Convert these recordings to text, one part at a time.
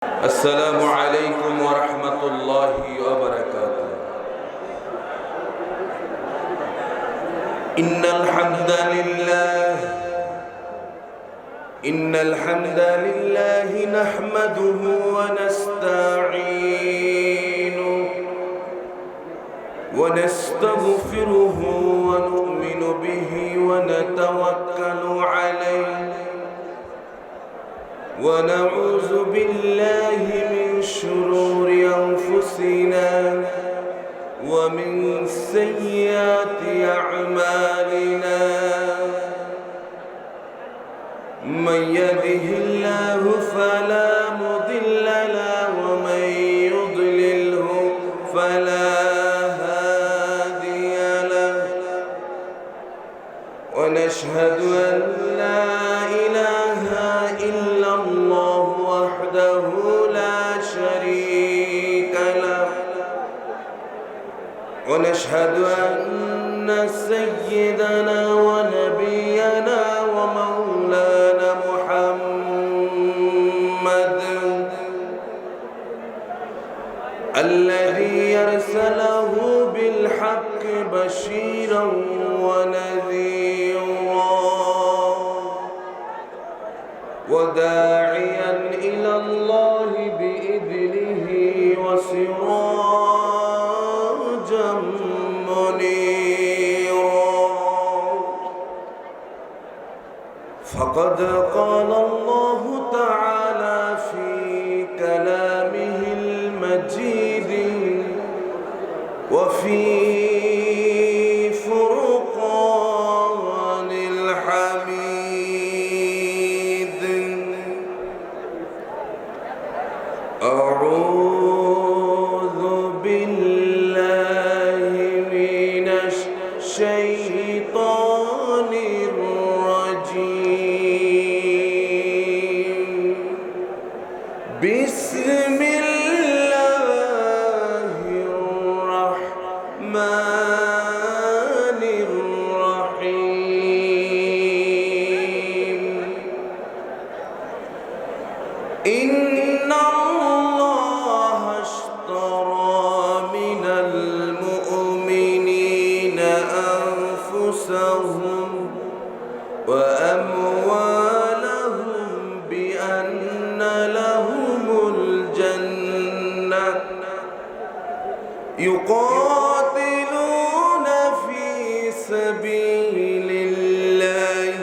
السلام عليكم ورحمة الله وبركاته. إن الحمد لله نحمده ونستعينه ونستغفره ونؤمن به ونتوكل عليه ونعوذ بالله من شرور أنفسنا ومن سيئات أعمالنا. من يهده الله فلا مضل له ومن يضلله فلا هادي له. ونشهد أن لا إله إلا الله وحده لا شريك له. ونشهد أن سيدنا ونبينا ومولانا محمد الذي أرسله بالحق بشيرا ونذيرا وداعيا إلى الله بإذنه وسراجا منيرا. فقد قال الله تعالى في كلامه المجيد وفي فرقان الحميد: أعوذ بالله من الشيطان الرجيم. بسم الله الرحمن الرحيم. إن الله اشترى من المؤمنين أنفسهم وأموالهم بأن لهم الجنة يقاتلون في سبيل الله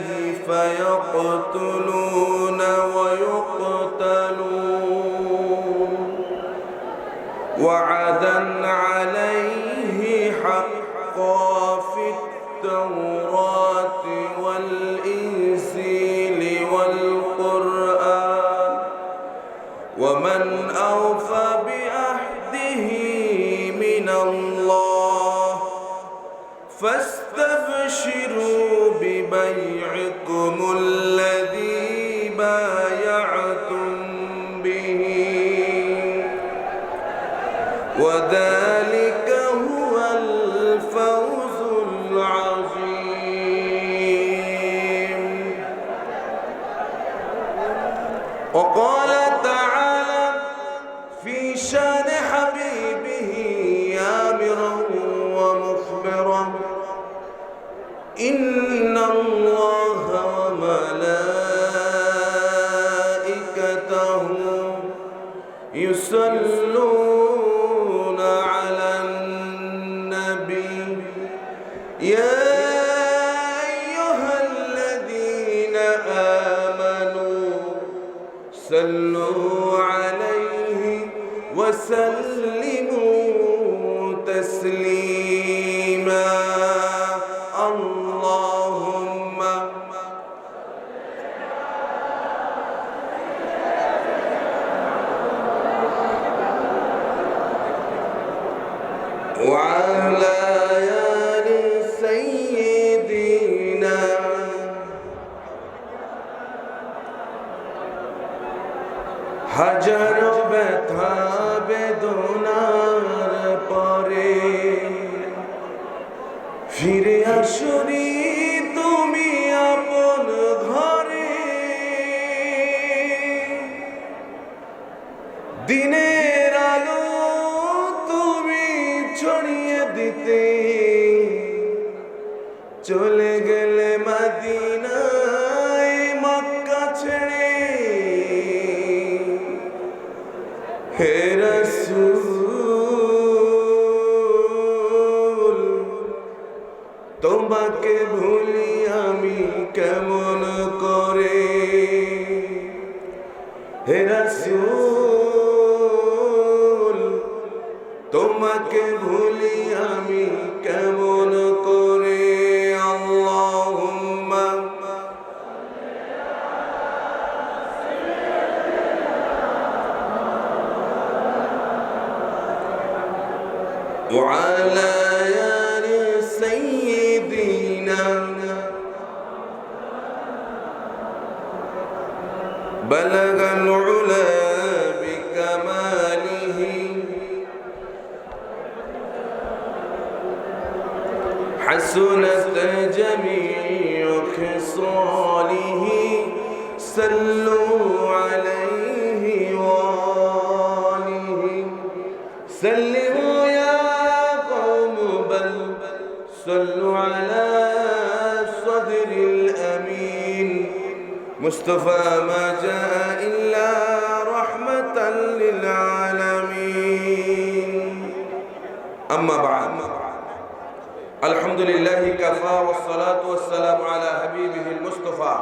فيقتلون ويقتلون وعدا عليه حقا في التوراة والإنجيل والقرآن ومن أوفى بعهده من الله فاستبشروا ببيعكم الذي بايعتم به وذلك هو الفوز العظيم. وقال تعالى في شان حبيبه آمرا ومخبرا: إن الله وملائكته يصلون على النبي يا أيها الذين آمنوا صلوا عليه وسلموا تسليما. اللهم وعلى آل سيدنا হাজার ব্যথা বেদনার পরে ফিরে আসনি তুমি আপন ঘরে। দিনের আলো তুমি ছড়িয়ে দিতে চলে গেলে মদিনায় মক্কা ছেড়ে। হে রাসূল তোমাকে ভুলি আমি কেমন করে। হে রাসূল তোমাকে ভুলি আমি কেমন করে। আল্লাহুম্মা وعلى آل سيدنا بلغ العلا بكماله حسنت جميع خصاله صلوا عليه وآله سلموا يا قوم بل صلوا على صدر الأمين مصطفى ما جاء إلا رحمة للعالمين أما بعد الحمد لله كفى والصلاة والسلام على حبيبه المصطفى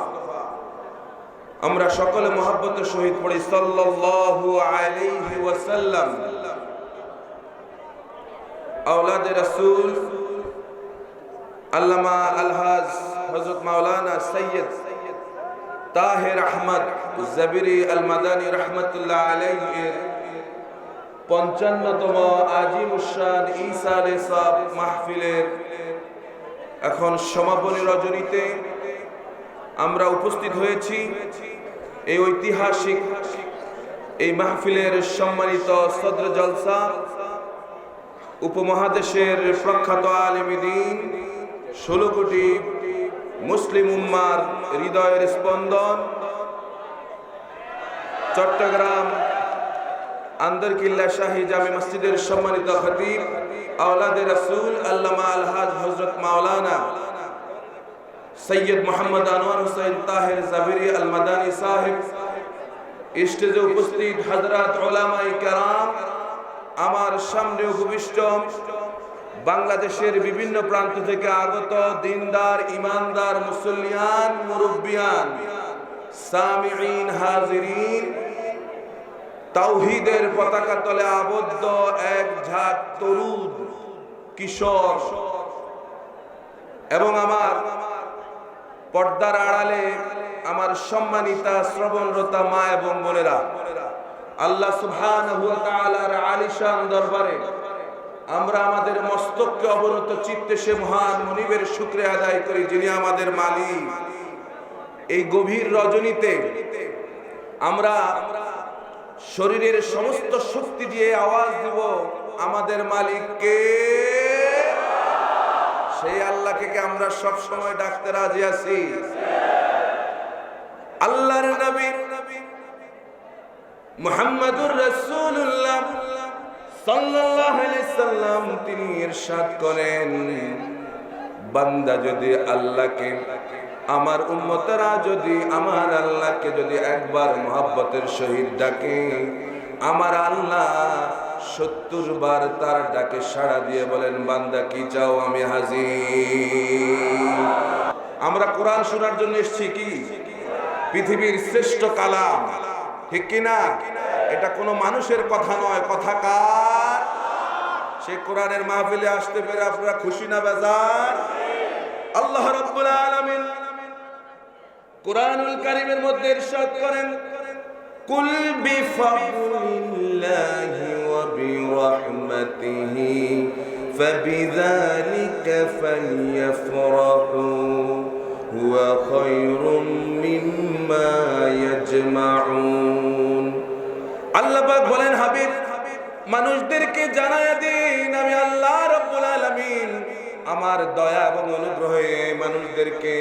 আমরা সকলে মহব্বতের সহিত পড়ি সাল্লাল্লাহু আলাইহি ওয়াসাল্লাম। আওলাদে রাসূল আল্লামা আলহাজ হযরত মাওলানা সৈয়দ তাহের আহমদ জাবিরি আল মাদানী রাহমাতুল্লাহ আলাইহির 55তম আজিমুশান ঈসা আলাইহিস সালাম মাহফিলের এখন সমাপনী রজনীতে আমরা উপস্থিত হয়েছি। এই ঐতিহাসিক এই মাহফিলের সম্মানিত সদর জলসা উপমহাদেশের প্রখ্যাত আলেমে দ্বীন 16 কোটি মুসলিম উম্মার হৃদয়ের স্পন্দন চট্টগ্রাম আন্দরকিল্লা শাহী জামে মসজিদের সম্মানিত খতিব আওলাদে রাসূল আল্লামা আলহাজ হযরত মাওলানা সৈয়দ মোহাম্মদ আনোয়ার হোসেন তাহের জাবিরি আল মাদানী সাহেব, স্টেজে উপস্থিত হযরত উলামায়ে কেরাম, আমার সামনে উপবিষ্ট বাংলাদেশের বিভিন্ন প্রান্ত থেকে আগত দিনদার ইমানদার মুসল্লিয়ান মুরব্বিয়ান সামিঈন হাজিরিন, তাওহীদের পতাকা তলে আবদ্ধ এক ঝাঁক তরুণ কিশোর এবং আমার পর্দার আড়ালে আমার সম্মানিতা শ্রবণরতা মা এবং বোনেরা, আল্লাহ সুবহানাহু ওয়া তাআলার আলিশান দরবারে আমরা আমাদের মস্তককে অবনত চিত্তে সে মহান মুনিবের শুকরিয়া আদায় করি যিনি আমাদের মালিক। এই গভীর রজনীতে আমরা শরীরের সমস্ত শক্তি দিয়ে আওয়াজ দিব আমাদের মালিককে, সেই আল্লাহকে আমরা সব সময় ডাকতে রাজি আছি। আল্লাহর নবী মুহাম্মদুর রাসূলুল্লাহ সাল্লাল্লাহু আলাইহি সাল্লাম তিনি ইরশাদ করেন, বান্দা যদি আল্লাহকে, আমার উম্মতরা যদি আমার আল্লাহকে যদি একবার মহব্বতের সহিত ডাকে, আমার আল্লাহ 70 বার তার ডাকে সাড়া দিয়ে বলেন, বান্দা কি চাও আমি হাজির। আমরা কোরআন শোনার জন্য এসেছি, কি পৃথিবীর শ্রেষ্ঠ কালাম, ঠিক কিনা? এটা কোনো মানুষের কথা নয়, কথা কার? সে কোরআনের মাহফিলে আসতে পেরে আপনারা খুশি না বেজার? আল্লাহ রাব্বুল আলামিন কুরআনুল কারীমের মধ্যে ইরশাদ করেন, কুল বিফাদলিল্লাহি ওয়া বিরহমাতিহি ফাবিযালিকা ফালইফরাহু হুয়া খায়রুম মিম্মা ইয়াজমাউন। আল্লাহ পাক বলেন, হাবিব মানুষদেরকে জানায়া দিন আমি আল্লাহ রাব্বুল আলামিন আমার দয়া এবং অনুগ্রহে মানুষদেরকে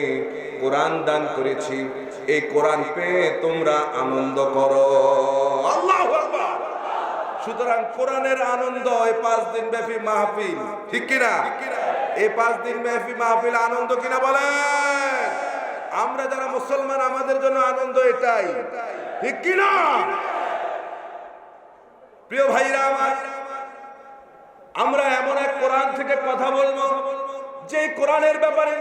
কোরআন দান করেছি, এই কোরআন পেয়ে তোমরা আনন্দ করো। আল্লাহু আকবার। সুতরাং কোরআনের আনন্দ এই 5 দিন ব্যাপী মাহফিল, ঠিক কিনা? এই 5 দিন ব্যাপী মাহফিল আনন্দ কিনা বলেন? আমরা যারা মুসলমান আমাদের জন্য আনন্দ এটাই, ঠিক কিনা? প্রিয় ভাইরা আমার, আমরা এমন এক কোরআন থেকে কথা বলবো যে কোরআনের ব্যাপারে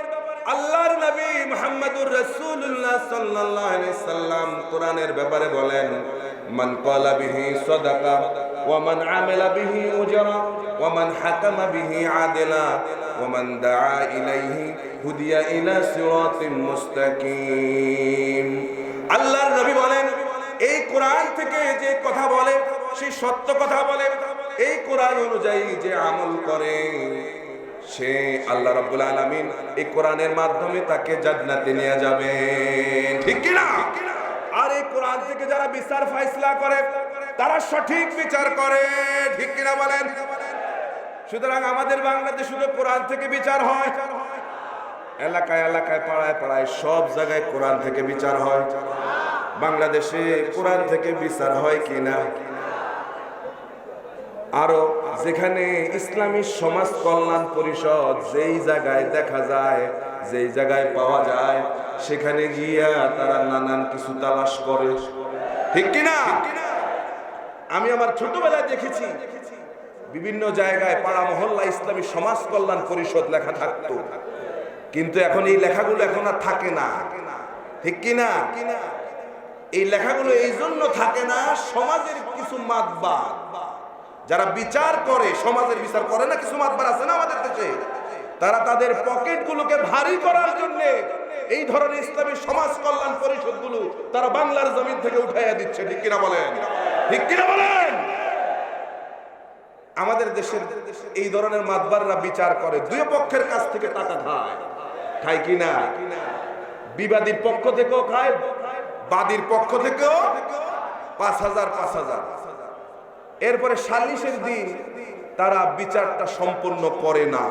আল্লাহর নবী মুহাম্মদুর রাসূলুল্লাহ সাল্লাল্লাহু আলাইহি সাল্লাম কোরআনের ব্যাপারে বলেন, মান ক্বালা বিহি সাদাকা ওয়া মান আমিলা বিহি উজরা ওয়া মান হাকামা বিহি আদলা ওয়া মান দাআ ইলাইহি হুদিয়া ইলা সিরাতিন মুস্তাকিম। আল্লাহর নবী বলেন, এই কোরআন থেকে যে কথা বলে সে সত্য কথা বলে, এই কোরআন অনুযায়ী যে আমল করে সে আল্লাহ রাব্বুল আলামিন এই কোরআনের মাধ্যমে তাকে জান্নাতে নিয়ে যাবেন, ঠিক কি না? আর এই কোরআন থেকে যারা বিচার ফয়সালা করে তারা সঠিক বিচার করে, ঠিক কি না বলেন? সুতরাং আমাদের বাংলাদেশে শুধু কোরআন থেকে বিচার হয়? এলাকায় এলাকায় পাড়ায় পাড়ায় সব জায়গায় কোরআন থেকে বিচার হয়। বাংলাদেশে কোরআন থেকে বিচার হয় কিনা? আরো যেখানে ইসলামী সমাজ কল্যাণ পরিষদ যেই জায়গায় দেখা যায়, যেই জায়গায় পাওয়া যায়, সেখানে গিয়া তারা নানান কিছু তালাশ করে, ঠিক কিনা? আমি আমার ছোটবেলায় দেখেছি বিভিন্ন জায়গায় পাড়া মহল্লা ইসলামী সমাজ কল্যাণ পরিষদ লেখা থাকতো, কিন্তু এখন এই লেখাগুলো এখন আর থাকে না, ঠিক কিনা? এই লেখাগুলো এই জন্য থাকে না, সমাজের কিছু মাতবার যারা বিচার করে, সমাজের বিচার করে না, কিছু মাতবার আছে না আমাদের দেশে, তারা তাদের পকেটগুলোকে ভারী করার জন্য এই ধরনের ইসলামী সমাজ কল্যাণ পরিষদগুলো তারা বাংলার জমিন থেকে উঠাইয়া দিচ্ছে, ঠিক কিনা বলেন? ঠিক কিনা বলেন? আমাদের দেশের এই ধরনের মাতবাররা বিচার করে, দুই পক্ষের কাছ থেকে টাকা খায় কিনা? বিবাদীর পক্ষ থেকেও খায়, বাদীর পক্ষ থেকেও 5,000 এরপরে সালিশের দিন তারা বিচারটা সম্পূর্ণ করে না।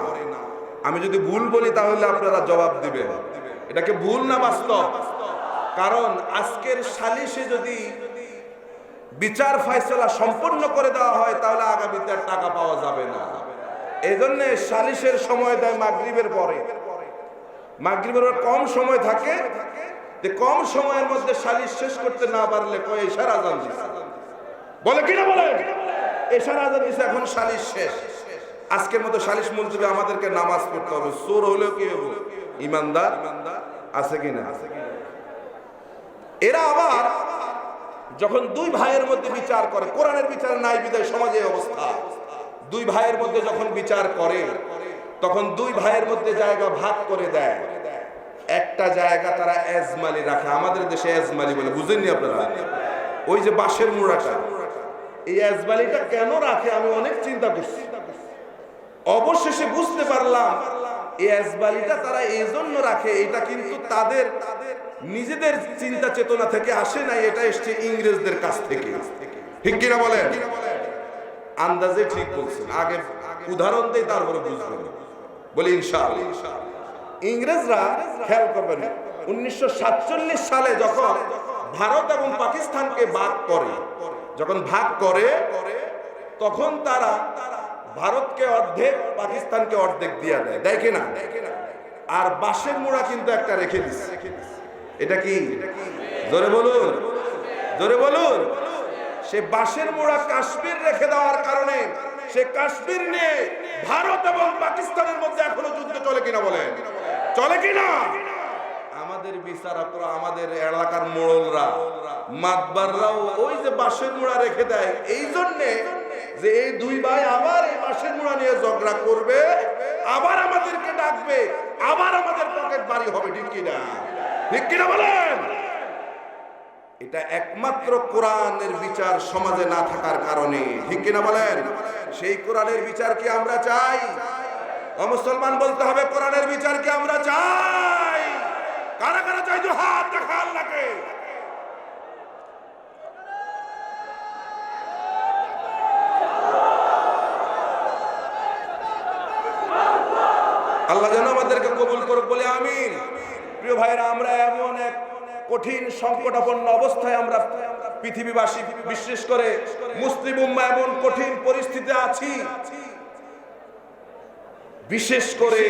আমি যদি ভুল বলি তাহলে আপনারা জবাব দিবেন, এটাকে ভুল না বাস্তব? কারণ আজকের সালিশে যদি বিচার ফয়সালা সম্পূর্ণ করে দেওয়া হয় তাহলে আগামীতে আর টাকা পাওয়া যাবে না। এই জন্য সালিশের সময় দেয় মাগরিবের পরে। মাগরিবের কম সময় থাকে, যে কম সময়ের মধ্যে সালিশ শেষ করতে না পারলে কয় এশার আযান দিছে, বলে কিনা বলেন? এশার আযান দিছে, এখন সালিশ শেষ। আজকের মতো সালিশ মুলতবি, আমাদেরকে নামাজ পড়তে হবে। চোর হলেও কি হবে? ইমানদার আছে কিনা? এরা আবার যখন দুই ভাইয়ের মধ্যে বিচার করে, কোরআনের বিচার নাই বিধায় সমাজে অবস্থা, দুই ভাইয়ের মধ্যে যখন বিচার করে তখন দুই ভাইয়ের মধ্যে জায়গা ভাগ করে দেয়। একটা জায়গা তারা এজমালি রাখে, আমাদের দেশে এজমালি বলে, বুঝেননি আপনারা? ওই যে বাঁশের মুড়াটা, এই এজমালিটা কেন রাখে আমি অনেক চিন্তা করছি, অবশেষে বুঝতে পারলাম এই এজমালিটা তারা এই জন্য রাখে, এটা কিন্তু তাদের নিজেদের চিন্তা চেতনা থেকে আসে নাই, এটা এসছে ইংরেজদের কাছ থেকে, ঠিক কিনা বলেন? আন্দাজে ঠিক বলছেন, আগে উদাহরণ দেই তারপরে বুঝবেন, বলি ইনশাআল্লাহ। ইংরেজরা, খেয়াল করবেন, 1947 সালে যখন ভারত এবং পাকিস্তানকে ভাগ করে, যখন ভাগ করে তখন তারা ভারতকে অর্ধেক, পাকিস্তানকে অর্ধেক দিয়ে দেয়, দেয় কিনা? আর বাঁশের মুড়া কিন্তু একটা রেখে দিচ্ছে। এটা কি? জোরে বলুন, জোরে বলুন। সে বাঁশের মুড়া কাশ্মীর রেখে দেওয়ার কারণে সে কাশ্মীর নিয়ে ভারত এবং পাকিস্তানের মধ্যে এখনো যুদ্ধ চলে কিনা বলেন? চলে কিনা? আমাদের বিচারকরা, আমাদের এলাকার মোড়লরা, মাতবাররাও ওই যে বাঁশের মুড়া রেখে দেয় এই জন্যে যে এই দুই ভাই আবার এই বাঁশের মুড়া নিয়ে ঝগড়া করবে, আবার আমাদেরকে ডাকবে, আবার আমাদের পকেট বাড়ি হবে, ঠিক কিনা? ঠিক কিনা বলেন? এটা একমাত্র কোরআনের বিচার সমাজে না থাকার কারণে, ঠিক কিনা বলেন? সেই কোরআনের বিচার কি আমরা চাই? মুসলমান বলতে হবে, কোরআনের বিচার কি আমরা চাই? কারা কারা চাই? হাত দেখা আল্লাহকে। আল্লাহ যেন আমাদেরকে কবুল করুক, বলে আমিন। প্রিয় ভাইরা, আমরা এমন এক কঠিন সংকটাপন্ন অবস্থায় আমরা পৃথিবীবাসী বিশেষ করে মুসলিম উম্মাহ এমন কঠিন পরিস্থিতিতে আছি, বিশেষ করে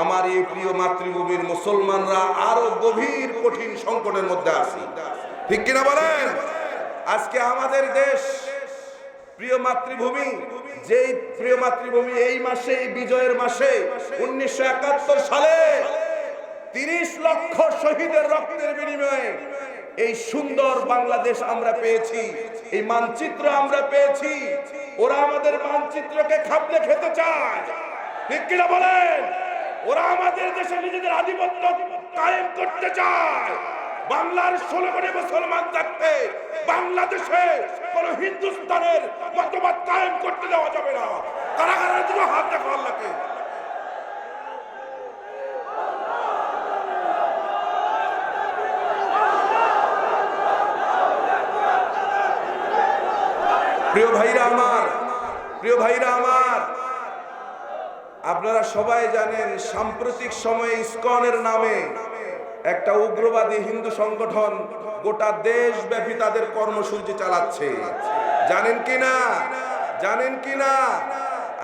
আমার এই প্রিয় মাতৃভূমির মুসলমানরা আরো গভীর কঠিন সংকটের মধ্যে আছি, ঠিক কিনা বলেন? আজকে আমাদের দেশ প্রিয় মাতৃভূমি, যেই প্রিয় মাতৃভূমি এই মাসে, এই বিজয়ের মাসে 1971 সালে 30 লক্ষ শহীদের রক্তের বিনিময়ে এই সুন্দর বাংলাদেশ আমরা পেয়েছি, এই মানচিত্র আমরা পেয়েছি। ওরা আমাদের মানচিত্রকে খাবলে খেতে চায়, ঠিক কিনা বলেন? ওরা আমাদের দেশে নিজেদের আধিপত্য কায়েম করতে চায়। বাংলার 16 কোটি মুসলমান থাকতে বাংলাদেশে কোন হিন্দুস্তানের মতবাদ কায়েম করতে দেওয়া যাবে না। কারাগারের দিকে হাত দেখো আল্লাহকে। প্রিয় ভাইরা আমার, প্রিয় ভাইরা আমার, আপনারা সবাই জানেন সাম্প্রতিক সময়ে ইসকনের নামে একটা উগ্রবাদী হিন্দু সংগঠন গোটা দেশব্যাপী তাদের কর্মসূচি চালাচ্ছে। জানেন কি না? জানেন কি না?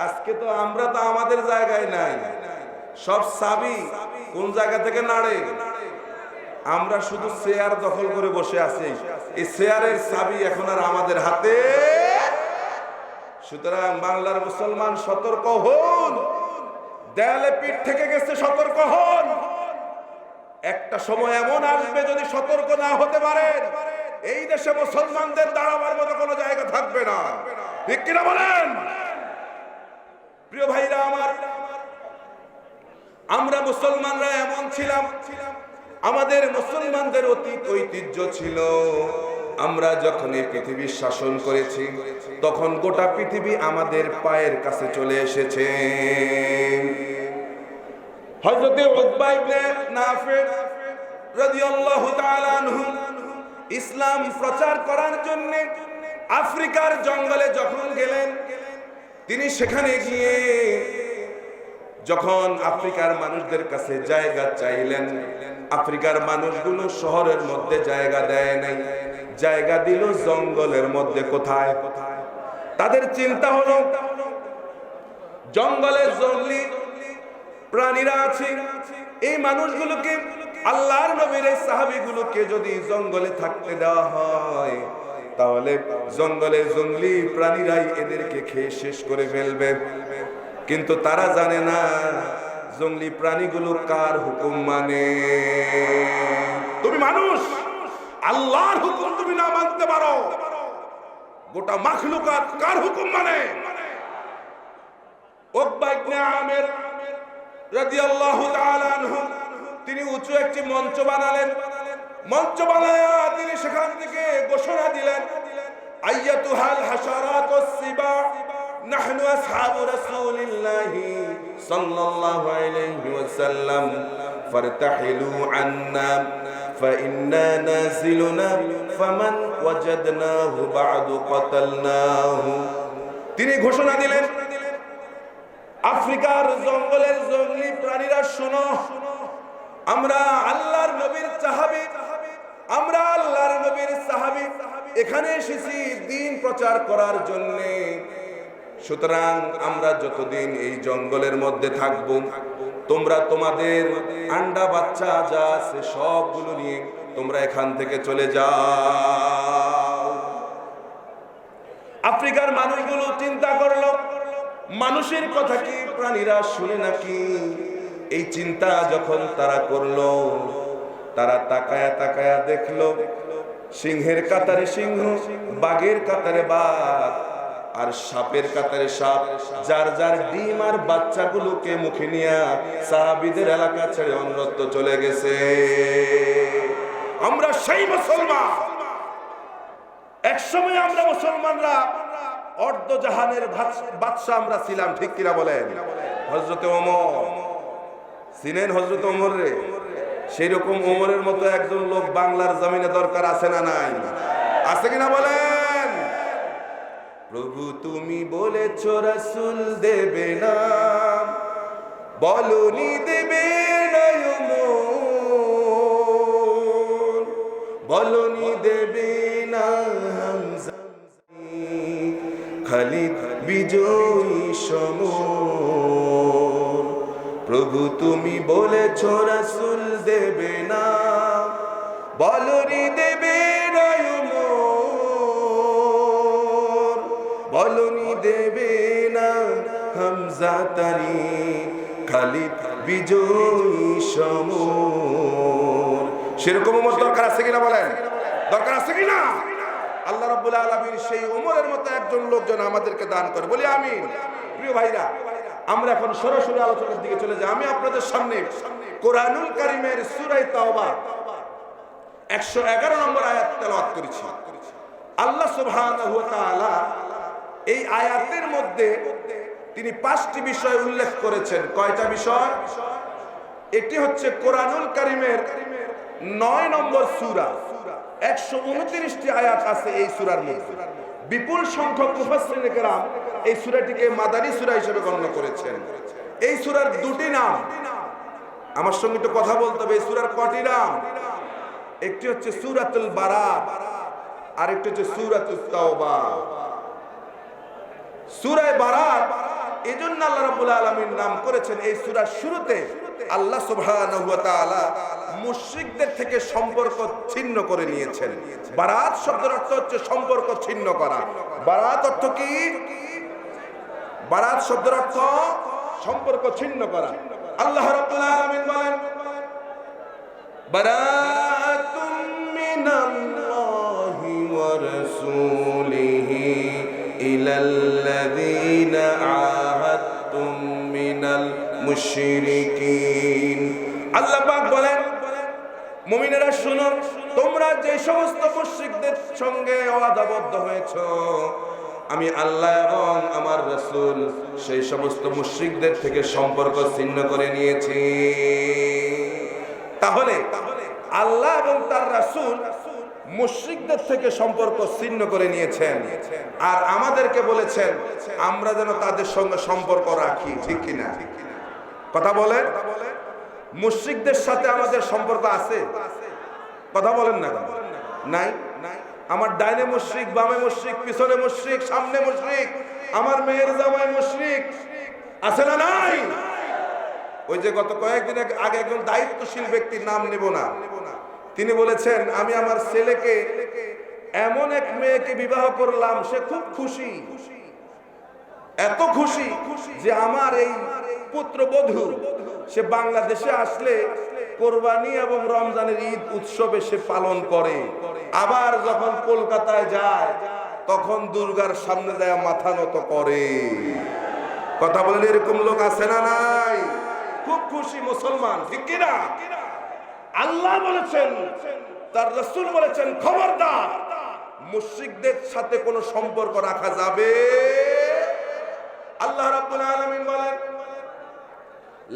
আজকে তো আমরা তো আমাদের জায়গায় নাই, সব চাবি কোন জায়গা থেকে নাড়ে? আমরা শুধু চেয়ার দখল করে বসে আছি, এই চেয়ারের চাবি এখন আর আমাদের হাতে। সুতরাং বাংলার মুসলমান সতর্ক হন, দেয়ালে পিঠ থেকে গেছে, সতর্ক হন। একটা সময় এমন আসবে যদি সতর্ক না হতে পারেন, এই দেশে মুসলমানদের দাঁড়াবার মতো কোনো জায়গা থাকবে না, ঠিক কিনা বলেন? প্রিয় ভাইরা আমার, আমরা মুসলমানরা এমন ছিলাম, আমাদের মুসলমানদের অতীত ঐতিহ্য ছিল, আমরা যখন এই পৃথিবীর শাসন করেছি তখন গোটা পৃথিবী আমাদের পায়ের কাছে চলে এসেছে। হযরতে উকবা ইবনে নাফি রাদিয়াল্লাহু তাআলা আনহু ইসলাম প্রচার করার জন্য আফ্রিকার জঙ্গলে যখন গেলেন, তিনি সেখানে গিয়ে যখন আফ্রিকার মানুষদের কাছে জায়গা চাইলেন, আফ্রিকার মানুষগুলো শহরের মধ্যে জায়গা দেয় নাই, জায়গা দিল জঙ্গলের মধ্যে। কোথায়? তাদের চিন্তা হলো জঙ্গলে জঙ্গলি প্রাণীরা আছে, এই মানুষগুলোকে, আল্লাহর নবীর এই সাহাবীগুলোকে যদি জঙ্গলে থাকতে দেওয়া হয় তাহলে জঙ্গলে জঙ্গলি প্রাণীরাই এদেরকে খেয়ে শেষ করে ফেলবে। কিন্তু তারা জানে না জঙ্গলি প্রাণীগুলো কার হুকুম মানে। তুমি মানুষ, আল্লাহর হুকুম তুমি না মানতে পারো, গোটা মাখলুকাত কার হুকুম মানে? উকবা ইবনে আমির রাদিয়াল্লাহু তাআলা আনহু তিনি উঁচু একটি মঞ্চ বানালেন, মঞ্চ বানায়া তিনি সেখান থেকে ঘোষণা দিলেন, আইয়াতুহাল হাশারাতুস সিবা নাহনু আসহাবু রাসূলিল্লাহি সাল্লাল্লাহু আলাইহি ওয়াসাল্লাম ফারতাহিলু আন্না ফাইন্না নাযিলুনা ফামান ওয়াজাদনাহু বা'দু কাতালনাহু। তিনি ঘোষণা দিলেন, আফ্রিকার জঙ্গলের জঙ্গলি প্রাণীরা শোনো, আমরা আল্লাহর নবীর সাহাবী, আমরা আল্লাহর নবীর সাহাবী এখানে এসেছি দ্বীন প্রচার করার জন্য। সুতরাং আমরা যতদিন এই জঙ্গলের মধ্যে থাকব, তোমরা তোমাদের আন্ডা বাচ্চা যা আছে সবগুলো নিয়ে তোমরা এখান থেকে চলে যাও। আফ্রিকার মানুষগুলো চিন্তা করলো, মানুষের কথা কি প্রাণীরা শুনে নাকি? এই চিন্তা যখন তারা করলো, তারা তাকায়া তাকায়া দেখলো সিংহের কাতারে সিংহ, বাঘের কাতারে বাঘ, আর সাপের কাতারে সাপ, যার যার ডিম আর বাচ্চাগুলোকে মুখে নিয়ে সাহাবীদের এলাকা ছেড়ে অন্যত্র চলে গেছে। আমরা সেই মুসলমান, একসময় আমরা মুসলমানরা অর্ধ জাহানের বাদশা আমরা ছিলাম, ঠিক কিনা বলেন? হযরতে ওমর, চিনেন হযরতে ওমর রে? সেই রকম ওমরের মতো একজন লোক বাংলার জমিনে দরকার আছে না নাই? আছে কিনা বলেন? প্রভু তুমি বলেছ রাসূল দেবে না, বলনি দেবে না ওমর, বলনি দেবে না খালিদ বিজয়ী সমর। প্রভু তুমি বলেছ রাসূল দেবে না, বলরি দেবে না উমর, বলনি দেবে না হামজা তারি, খালিদ বিজয়ী সমর। সেরকম ওমর দরকার আছে কিনা বলেন? দরকার আছে কিনা? আল্লাহ রাব্বুল আলামিন সেই ওমরের মতো একজন লোকজন আমাদেরকে দান করে, বলি আমিন। প্রিয় ভাইরা, আমরা এখন সরাসরি আলোচনার দিকে চলে যাই। আমি আপনাদের সামনে কোরআনুল কারীমের সূরা তাওবা 111 নম্বর আয়াত তেলাওয়াত করেছি। আল্লাহ সুবহানাহু ওয়া তাআলা এই আয়াতের মধ্যে তিনি 5টি বিষয় উল্লেখ করেছেন। কয়টা বিষয়? এটি হচ্ছে কোরআনুল কারীমের 9 নম্বর সূরা। 129টি আয়াত আছে এই সূরার মধ্যে। বিপুল সংখ্যক মুফাসসিরিনে কেরাম এই সূরাটিকে মাদানী সূরা হিসেবে গণ্য করেছেন। এই সূরার দুটি নাম, আমার সঙ্গে একটু কথা বলতে হবে। এই সূরার কয়টি নাম? একটি হচ্ছে সূরাতুল বারাত, আর একটি হচ্ছে সূরাতুত তাওবা। সূরা বারাত এজন্য আল্লাহ রাব্বুল আলামিন নাম করেছেন। এই সূরার শুরুতে আল্লাহ সুবহানাহু ওয়া তাআলা মুশরিকদের থেকে সম্পর্ক ছিন্ন করে নিয়েছেন। বারাত শব্দের অর্থ হচ্ছে সম্পর্ক ছিন্ন করা। বারাত অর্থ কি? বারাত শব্দের অর্থ সম্পর্ক ছিন্ন করা। আল্লাহ রাব্বুল আলামিন বলেন, বারাতুম মিনাল্লাহি ওয়া রাসূলিহি ইলাল্লাযীনা আহাদতুম মিনাল মুশরিকিন। আল্লাহ পাক বলেন, মুমিনেরা শুনো, তোমরা যে সমস্ত মুশরিকদের সঙ্গে ওয়াদাবদ্ধ হয়েছো, আমি আল্লাহ এবং আমার রাসূল সেই সমস্ত মুশরিকদের থেকে সম্পর্ক ছিন্ন করে নিয়েছি। তাহলে আল্লাহ এবং তার রাসূল মুশরিকদের থেকে সম্পর্ক ছিন্ন করে নিয়েছেন, আর আমাদেরকে বলেছেন আমরা যেন তাদের সঙ্গে সম্পর্ক রাখি। ঠিক কিনা? কথা বলেন। মুশরিকদের সাথে আমাদের সম্পর্ক আছে? কথা বলেন না? নাই। আমার ডাইনে মুশরিক, বামে মুশরিক, পিছনে মুশরিক, সামনে মুশরিক, আমার মেয়ের জামাই মুশরিক, আছে না নাই? ওই যে গত কয়েকদিন আগে একজন দায়িত্বশীল ব্যক্তির নাম নেব না, তিনি বলেছেন আমি আমার ছেলেকে এমন এক মেয়েকে বিবাহ করলাম, সে খুব খুশি, এত খুশি যে আমার এই পুত্রবধূ সে বাংলাদেশে আসলে কোরবানি এবং রমজানের ঈদ উৎসবে সে পালন করে, আবার যখন কলকাতায় যায় তখন দুর্গার সামনে যায় মাথা নত করে। কথা বলেন, এরকম লোক আছে না নাই? খুব খুশি মুসলমান। ঠিক কিনা? আল্লাহ বলেছেন, তার রাসূল বলেছেন, খবরদার মুশরিকদের সাথে কোনো সম্পর্ক রাখা যাবে। আল্লাহ রাব্বুল আলামিন বলেন,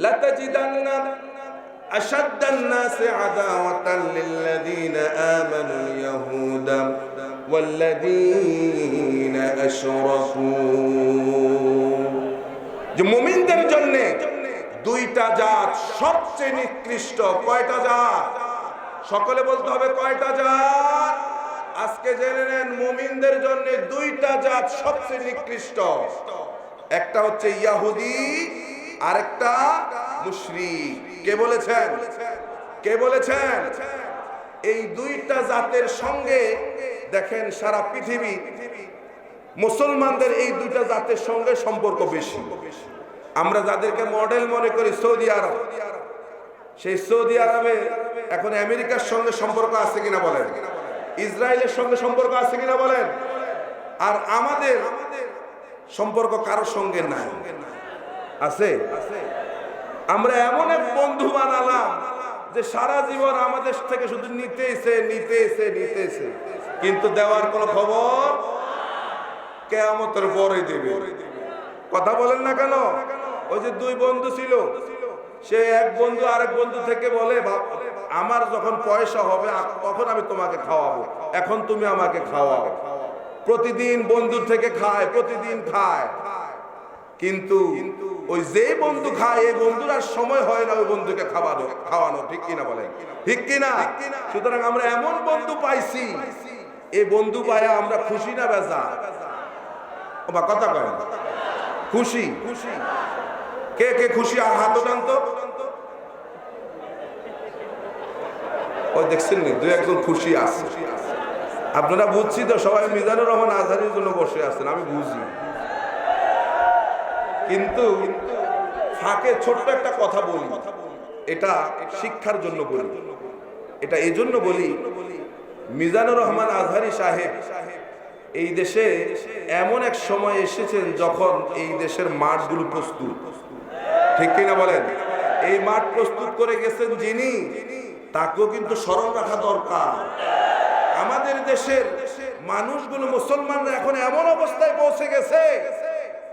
লাতাজিদান্না আশাদ্দান নাসি আদাওয়াতান লিল্লাযীনা আমানুল ইয়াহুদা ওয়াল্লাযীনা আশরাকু। যে মুমিনদের জন্য দুইটা জাত সবচেয়ে নিকৃষ্ট। কয়টা জাত? সকলে বলতে হবে কয়টা জাত? আজকে জেনে নেন, মুমিনদের জন্য দুইটা জাত সবচেয়ে নিকৃষ্ট। একটা হচ্ছে ইহুদি, আরেকটা মুশরিক। কে বলেছেন? কে বলেছেন? এই দুইটা জাতের সঙ্গে দেখেন সারা পৃথিবী মুসলমানদের এই দুইটা জাতের সঙ্গে সম্পর্ক বেশি। আমরা যাদেরকে মডেল মনে করি সৌদি আরব, সেই সৌদি আরবে এখন আমেরিকার সঙ্গে সম্পর্ক আছে কিনা বলেন? ইসরায়েলের সঙ্গে সম্পর্ক আছে কিনা বলেন? আর আমাদের সম্পর্ক কারোর সঙ্গে নাই। আছে? আমরা এমন এক বন্ধু বানালাম যে সারা জীবন আমাদের থেকে শুধু নিতেছে, কিন্তু দেওয়ার কোনো খবর কিয়ামতের পরে দেবে। কথা বলেন না কেন? ওই যে দুই বন্ধু ছিল, সে এক বন্ধু আরেক বন্ধু থেকে বলে, আমার যখন পয়সা হবে তখন আমি তোমাকে খাওয়াবো, এখন তুমি আমাকে খাওয়াও। প্রতিদিন বন্ধুর থেকে খায়, প্রতিদিন খায়, কিন্তু ওই যে বন্ধু খায় এই বন্ধুর আর সময় হয় না ওই বন্ধুকে খাওয়ানো। ঠিক কিনা বলেন? ঠিক কিনা? সুতরাং আমরা এমন বন্ধু পাইছি, এই বন্ধু পায়া আমরা খুশি না বেজা? ও বা কথা কয় না, খুশি। কে কে খুশি আর হাত ওঠান তো। ওই দেখছেন নি দুই একজন খুশি আছে। আপনারা বুঝছি তো সবাই মিজানুর রহমান আজহারির জন্য বসে আছেন, আমি বুঝি। কিন্তু ফাঁকে ছোট্ট একটা কথা বলি, এটা শিক্ষার জন্য বলি, এটা এই জন্য বলি, মিজানুর রহমান আজহারি সাহেব এই দেশে এমন এক সময় এসেছেন যখন এই দেশের মাঠগুলো প্রস্তুত, ঠিক কিনা বলেন? এই মাঠ প্রস্তুত করে গেছেন যিনি, তাকেও কিন্তু স্মরণ রাখা দরকার। আমাদের দেশের মানুষগুলো, মুসলমানরা এখন এমন অবস্থায় পৌঁছে গেছে,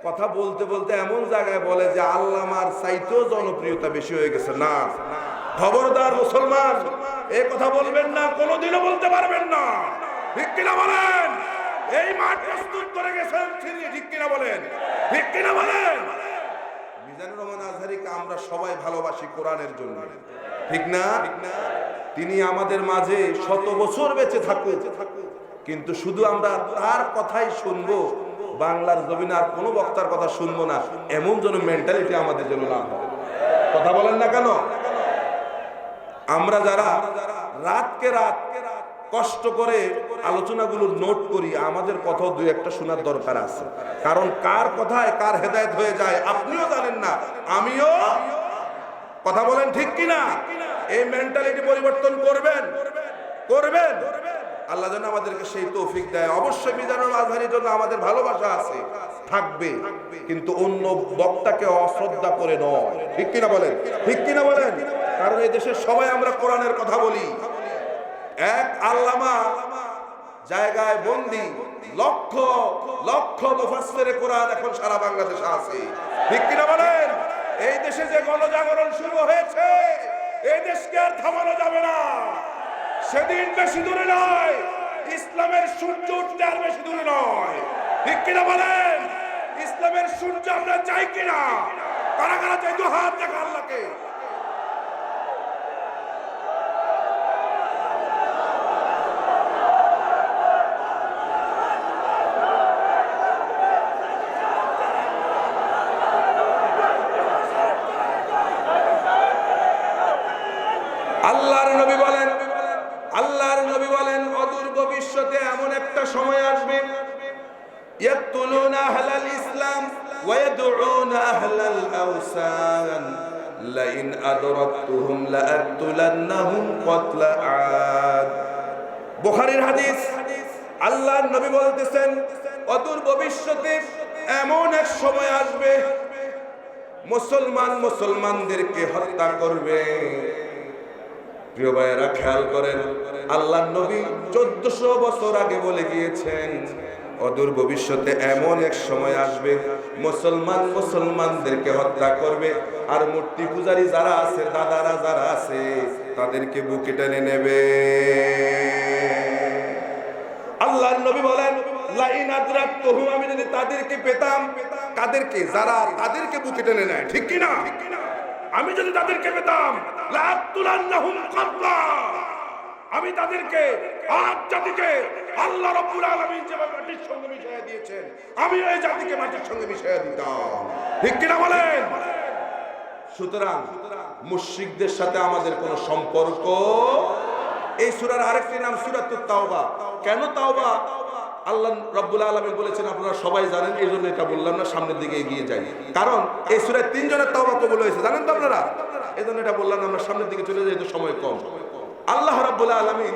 কথা বলতে বলতে এমন জায়গায় বলে যে আল্লামার চাইতেও জনপ্রিয়তা বেশি হয়ে গেছে। না, খবরদার মুসলমান, এই কথা বলবেন না, কোনোদিনও বলতে পারবেন না, ঠিক কিনা বলেন? এই মাঠ প্রস্তুত করে গেছেন তিনি, ঠিক কিনা বলেন? ঠিক কিনা বলেন? মিজানুর রহমান আজহারিকে আমরা সবাই ভালোবাসি কোরআনের জন্য, ঠিক না? তিনি আমাদের মাঝে শত বছর বেঁচে থাকুক, কিন্তু শুধু আমরা তার কথাই শুনবো, বাংলার জমিনে আর কোনো বক্তার কথা শুনবো না, এমন যেন মেন্টালিটি আমাদের জন্য না হয়। কথা বলেন না কেন? আমরা যারা রাতকে রাত কষ্ট করে আলোচনাগুলো নোট করি, আমাদের কথাও দুই একটা শোনার দরকার আছে। কারণ কার কথায় কার হেদায়েত হয়ে যায় আপনিও জানেন না, আমিও। কথা বলেন ঠিক কিনা? এই মেন্টালিটি পরিবর্তন করবেন, করবেন। আল্লাহ যেন আমাদেরকে সেই তৌফিক দেয়। অবশ্যই মিজানুর আজহারির জন্য আমাদের ভালোবাসা আছে, থাকবে, কিন্তু অন্য বক্তাকে অশ্রদ্ধা করে নয়, ঠিক কিনা বলেন? ঠিক কিনা বলেন? কারণ এই দেশের সবাই আমরা কোরআনের কথা বলি। এক আল্লামা জায়গায় বন্দী, লক্ষ লক্ষ মুফাসসিরে কোরআন এখন সারা বাংলাদেশে আছে, ঠিক কিনা বলেন? এই দেশে যে গণজাগরণ শুরু হয়েছে, এই দেশকে আর থামানো যাবে না। সেদিন বেশি দূরে নয়, ইসলামের সূর্য উঠতে আর বেশি দূরে নয়, ঠিক কিনা বলেন? ইসলামের সূর্য আমরা চাই কিনা? কারা কারা চাই? তো হাত দেখা আল্লাহকে। আল্লাহর নবী বলেন অদূর ভবিষ্যতে এমন একটা সময় আসবে, ইয়াকতুলুনা আহলাল ইসলাম ওয়া ইয়াদউনা আহলাল আওসান লাইন আদরাকতুহুম লাআকতুলান্নাহুম কতলা আদ। বুখারীর হাদিস। আল্লাহর নবী বলতেছেন অদূর ভবিষ্যতে এমন এক সময় আসবে, মুসলমানদেরকে হত্যা করবে। প্রিয় ভাইয়েরা খেয়াল করেন, আল্লাহর নবী 1400 বছর আগে বলে গিয়েছেন অদূর ভবিষ্যতে এমন এক সময় আসবে, মুসলমানদেরকে হত্যা করবে, আর মূর্তি পূজারী যারা আছে, দাদারা যারা আছে, তাদেরকে বুকে টেনে নেবে। আল্লাহর নবী বলেন লাইন আদরাকতুহুম, আমি যদি তাদেরকে পেতাম। কাদেরকে? যারা তাদেরকে বুকে টেনে নেয়, ঠিক কিনা? আমি যদি তাদেরকে পেতাম, লাআকতুলান্নাহুম কতলা, আমি তাদেরকে, আদ জাতিকে আল্লাহ রাব্বুল আলামিন যেভাবে মাটির সঙ্গে মিশিয়ে দিয়েছেন, আমি এই জাতিকে মাটির সঙ্গে মিশিয়ে দিতাম, ঠিক কিনা বলেন? সুতরাং মুশরিকদের সাথে আমাদের কোনো সম্পর্ক। এই সূরার আরেকটি নাম সূরাতুত তাওবা। কেন তাওবা? আল্লাহ রাব্বুল আলামিন বলেছেন, আপনারা সবাই জানেন, এই জন্য এটা বললাম না, সামনের দিকে এগিয়ে যাই। কারণ এই সূরায় 3 জনের তাওবা কবুল হয়েছে, জানেন তো আপনারা? এই জন্য এটা বললাম, আমরা সামনের দিকে চলে যাই, তো সময় কম। আল্লাহ রাব্বুল আলামিন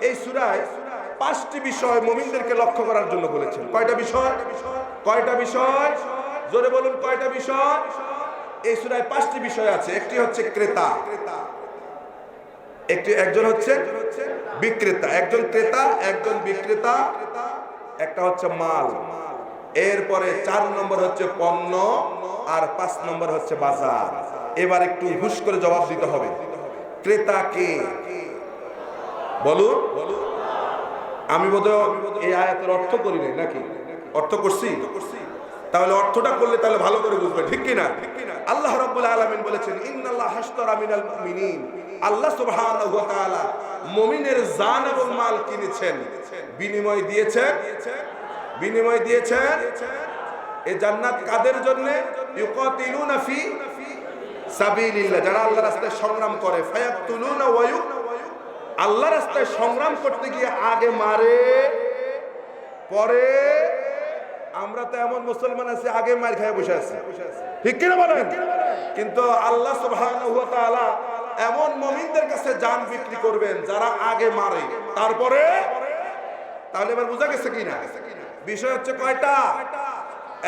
এই সূরায় 5টি বিষয় মুমিনদেরকে লক্ষ্য করার জন্য বলেছেন। কয়টা বিষয়? কয়টা বিষয়? জোরে বলুন, কয়টা বিষয়? এই সূরায় 5টি বিষয় আছে। একটি হচ্ছে ক্রেতা, একজন হচ্ছে বিক্রেতা, একজন ক্রেতা, একজন বিক্রেতা, একটা হচ্ছে মাল, এরপরে 4 নম্বর হচ্ছে পণ্য, আর 5 নম্বর হচ্ছে বাজার। এবার একটু হুশ করে জবাব দিতে হবে। ক্রেতা কে? বলুন। আমি বোধহয় এই আয়াতের অর্থ করি নাই, নাকি অর্থ করছি? তাহলে অর্থটা করলে তাহলে ভালো করে বুঝবে, ঠিক কিনা? আল্লাহ রাব্বুল আলামিন বলেছেন ইন্নাল্লাহ হাশতারা মিনাল মুমিনিন, আল্লাহ সুবহানাহু ওয়া তাআলা মুমিনের জান এবং মাল কিনেছেন, বিনিময় দিয়েছেন এই জান্নাত কাদের জন্য? ইউকাতিলুনা ফি সাবিলিল্লাহ, যারা আল্লাহর রাস্তায় সংগ্রাম করে। ফায়াকতুলুনা ওয়া আল্লাহর রাস্তায় সংগ্রাম করতে গিয়ে আগে মারে, পরে আমরা তো এমন মুসলমান আছি আগে মার খেয়ে বসে আছি, ঠিক কিনা বলেন? কিন্তু আল্লাহ সুবহানাহু ওয়া তাআলা এমন মুমিনদের কাছে জান বিক্রি করবেন যারা আগে মারে তারপরে। তাহলে এবার বোঝা গেছে কিনা? বিষয় হচ্ছে কয়টা?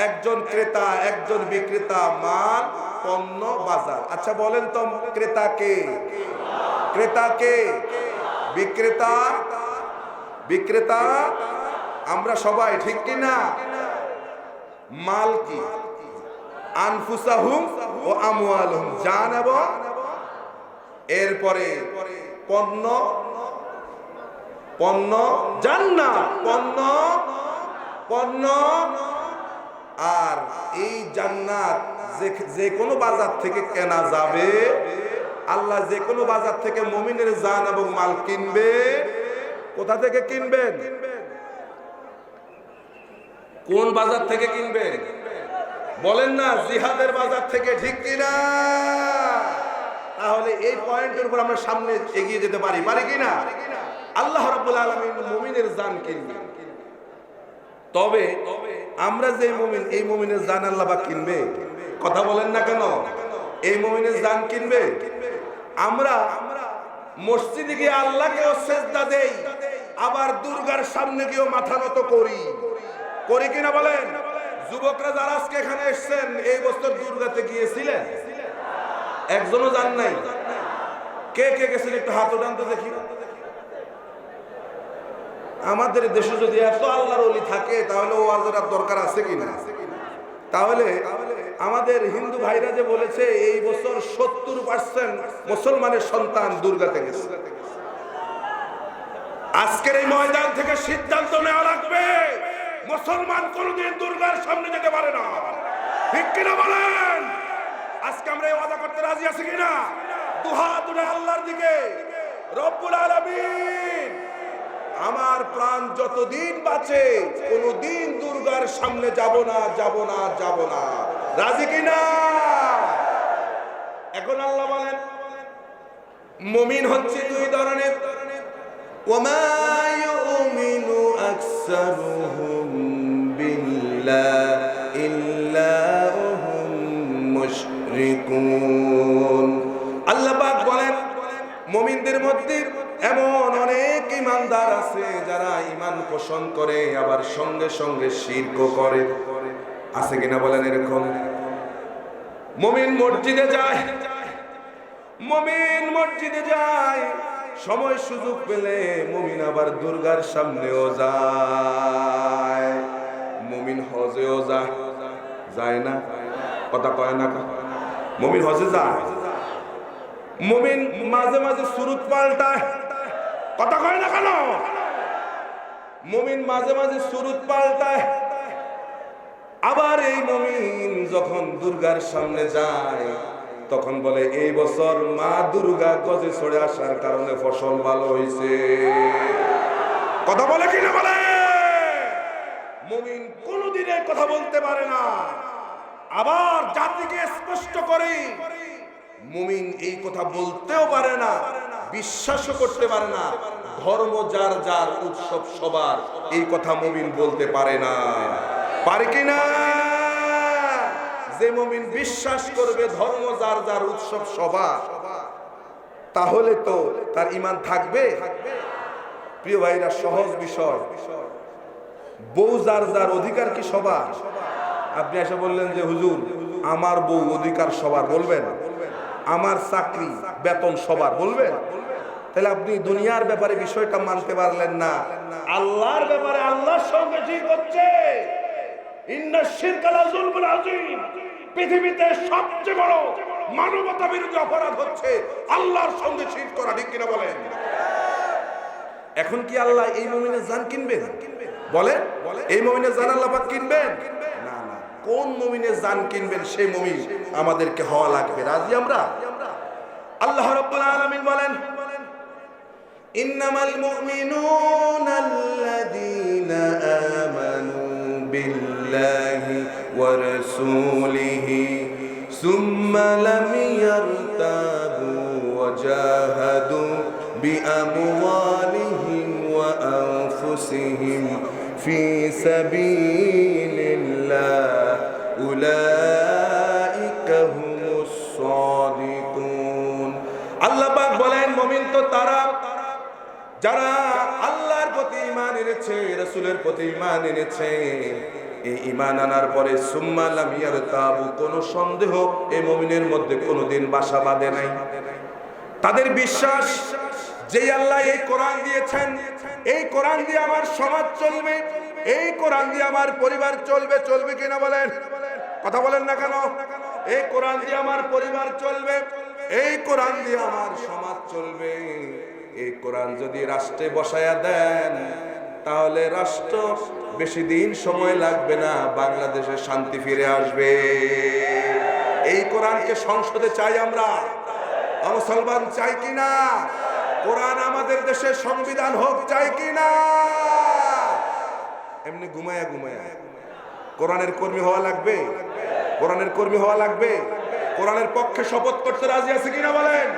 একজন ক্রেতা, একজন বিক্রেতা, মাল, পণ্য, বাজার। আচ্ছা বলেন তো ক্রেতা কে? ক্রেতা কে? বিক্রেতা? বিক্রেতা আমরা সবাই, ঠিক কিনা? মাল কি? আনফুসাহুম ও আমওয়ালুহুম, জান এবং এরপরে পণ্য, পণ্য জান্নাত, পণ্য, পণ্য। আর এই জান্নাত যে কোনো বাজার থেকে কেনা যাবে। আল্লাহ যে কোনো বাজার থেকে মুমিনের জান এবং মাল কিনবে। কোথা থেকে কিনবেন? কোন বাজার থেকে কিনবেন বলেন না? জিহাদের বাজার থেকে, ঠিক কিনা? তাহলে এই পয়েন্টের উপর আমরা সামনে এগিয়ে যেতে পারি, পারি কিনা? আল্লাহ রাব্বুল আলামিন মুমিনের জান কিনবেন। তবে আমরা যে মুমিন, এই মুমিনের জান আল্লাহ পাক কিনবে? কথা বলেন না কেন? এই মুমিনের জান কিনবে। আমরা মসজিদে গিয়ে আল্লাহকেও সেজদা দেই, আবার দুর্গার সামনে গিয়েও মাথা নত করি, করি কিনা বলেন? যুবকরা যারা আজকে এখানে এসেছেন, এই বছর দুর্গাতে গিয়েছিলেন? একজনও জান নাই। কে কে গেছেন একটু হাত উঠান তো দেখি। আমাদের দেশে যদি এত আল্লাহর ওলি থাকে তাহলে ওয়াজের দরকার আছে কিনা? তাহলে আমাদের হিন্দু ভাইরা যে বলেছে এই বছর 70% মুসলমানের সন্তান দুর্গাতে গেছে, আজকের এই ময়দান থেকে সিদ্ধান্ত নেওয়া লাগবে মুসলমান কোনদিন দুর্গার সামনে যেতে পারে না, ঠিক কিনা বলেন? আজকে আমরা এই ওয়াদা করতে রাজি আছি কিনা? দুহাত তুলে আল্লাহর দিকে, রব্বুল আলামিন আমার প্রাণ যতদিন বাঁচে কোনদিন দুর্গার সামনে যাব না, যাব না, যাব না। রাজি কিনা? এখন আল্লাহ বলেন মুমিন হচ্ছে দুই ধরনের। ওয়ামা ইউমিনু আকসারুহুম বিল্লাহি ইল্লা হুম মুশরিকুন। আল্লাহ পাক বলেন মুমিনদের মধ্যে এমন অনেক ঈমানদার আছে যারা ঈমান পোষণ করে আবার সঙ্গে সঙ্গে শিরকও করে। আছে কিনা বলেন এরকম? মুমিন মসজিদে যায়, মুমিন মসজিদে যায়, সময় সুযোগ পেলে মুমিন আবার দুর্গার সামনেও যায়, মুমিন হজেও যায়, যায় না? কথা কয় না? মুমিন হজে যায়, মুমিন মাঝে মাঝে সুরুত পাল্টায়, কথা কয় না কেন? মুমিন মাঝে মাঝে সুরুত পাল্টায়। আবার এই মুমিন যখন দুর্গার সামনে যায় তখন বলে এই বছর মা দুর্গা গজে ছড়ে আসার কারণে ফসল ভালো হয়েছে। কথা বলে কিনা বলে? মুমিন কোনদিন এই কথা বলতে পারে না। আবার জাতিকে স্পষ্ট করে মুমিন এই কথা বলতেও পারে না, বিশ্বাসও করতে পারে না। ধর্ম যার যার, উৎসব সবার, এই কথা মুমিন বলতে পারে না, পারে কিনা? যে মুমিন বিশ্বাস করবে ধর্ম যার যার, উৎসব সবার, তাহলে তো তার ঈমান থাকবে। প্রিয় ভাইরা, সহজ বিষয়, বউ যার যার, অধিকার কি সবার? আপনি এসে বললেন যে হুজুর আমার বউ অধিকার সবার, বলবেন? আমার চাকরি বেতন সবার, বলবেন? তাহলে আপনি দুনিয়ার ব্যাপারে বিষয়টা মানতে পারলেন না। আল্লাহর ব্যাপারে আল্লাহর সঙ্গে ঠিক হচ্ছে। ইন্নাশ শিরকা লাযুলমুন আযীম, পৃথিবীতে সবচেয়ে বড় মানবতা বিরোধী অপরাধ হচ্ছে আল্লাহর সঙ্গে শিরক করা, ঠিক কিনা বলেন? এখন কি আল্লাহ এই মুমিনের জান কিনবেন? বলেন, এই মুমিনের জান আল্লাহ পাক কিনবেন? না না। কোন মুমিনের জান কিনবেন সেই মুমিন আমাদেরকে হওয়া লাগবে। রাজি আমরা? আল্লাহ রাব্বুল আলামিন বলেন ইন্নামাল মুমিনুনা আল্লাযীনা আমানু বিল্লাহি বিল্লাহি ওয়া রাসূলিহি সুম্মা লাম ইয়ারতাবু ওয়া জাহাদু বিআমওয়ালিহিম ওয়া আনফুসিহিম ফি সাবিলিল্লাহ উলাইকা হুমুস সাদিকুন। আল্লাহ পাক বলেন মুমিন তো তারা যারা আল্লাহর প্রতি ঈমান এনেছে, রাসূলের প্রতি ঈমান এনেছে। এই ঈমান আনার পরে সুম্মা লাম ইয়ারতাবু, কোনো সন্দেহ এই মুমিনের মধ্যে কোনোদিন বাসা বাঁধে নাই। তাদের বিশ্বাস যে আল্লাহ এই কোরআন দিয়েছেন, এই কোরআন দিয়ে আমার সমাজ চলবে, এই কোরআন দিয়ে আমার পরিবার চলবে। চলবে কিনা বলেন, কথা বলেন না কেন? এই কোরআন দিয়ে আমার পরিবার চলবে, এই কোরআন দিয়ে আমার সমাজ চলবে। এই কোরআন যদি রাষ্ট্রে বসায়া দেন, তাহলে রাষ্ট্র বেশি দিন সময় লাগবে না, বাংলাদেশে শান্তি ফিরে আসবে। এই কোরআনকে সংসদে চাই আমরা, মুসলমান চাই কিনা? কোরআন আমাদের দেশের সংবিধান হোক, চাই কিনা? এমনি ঘুমায়া ঘুমায়া কোরআনের কর্মী হওয়া লাগবে, কোরআনের কর্মী হওয়া লাগবে। কোরআনের পক্ষে শপথ করতে রাজি আছে কিনা বলেন?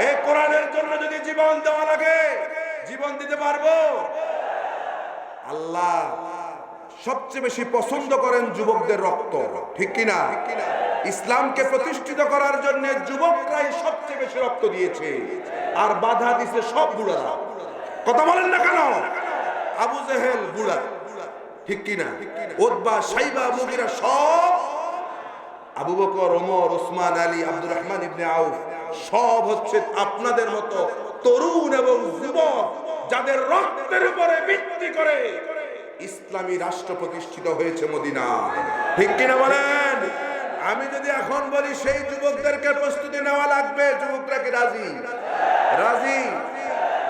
এই কোরআনের জন্য যদি জীবন দেওয়া লাগে, জীবন দিতে পারবো। আল্লাহ সবচেয়ে বেশি পছন্দ করেন যুবকদের রক্ত, ঠিক কিনা? ইসলামকে প্রতিষ্ঠিত করার জন্য যুবকরাই সবচেয়ে বেশি রক্ত দিয়েছে, আর বাধা দিছে সব বুড়ারা। কথা বলেন না কেন? আবু জেহেল বুড়া, ঠিক কিনা? উতবা, সাইবা, মুগিরা সব, আবু বকর, ওমর, ওসমান, আলী, আব্দুর রহমান ইবনে আউফ সব হচ্ছে আপনাদের মতো তরুণ এবং যুবক, যাদের রক্তের উপরে ভিত্তি করে ইসলামী রাষ্ট্র প্রতিষ্ঠিত হয়েছে মদিনায়, ঠিক কিনা বলেন? আমি যদি এখন বলি সেই যুবকদেরকে প্রস্তুতি নেওয়া লাগবে, যুবকরা কি রাজি? রাজি?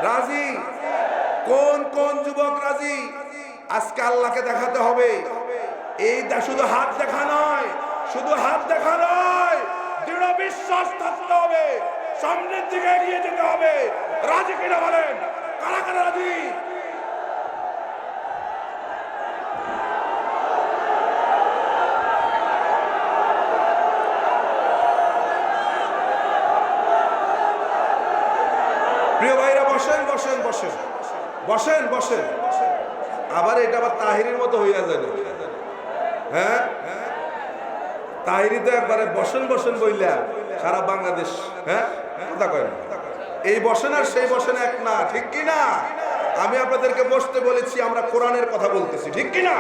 রাজি? কোন কোন যুবক রাজি? আজকে আল্লাহকে দেখাতে হবে। এই শুধু হাত দেখা নয়, শুধু হাত দেখা নয়, দৃঢ় বিশ্বাস থাকতে হবে, সামনের দিকে এগিয়ে যেতে হবে। রাজি কিনা বলেন? কারা কারা রাজি? প্রিয় ভাইরা, বসেন বসেন বসেন বসেন বসেন। আবার এটা আবার তাহিরির মতো হইয়া যায়, হ্যাঁ? তাহিরি তো একবারে বসেন বসেন বইলা সারা বাংলাদেশ, হ্যাঁ, কথা কয় না। এই বসেন আর সেই বসেন এক না, ঠিক কিনা? আমি আপনাদেরকে বসতে বলেছি, আমরা কোরআনের কথা বলতেছি, ঠিক কিনা?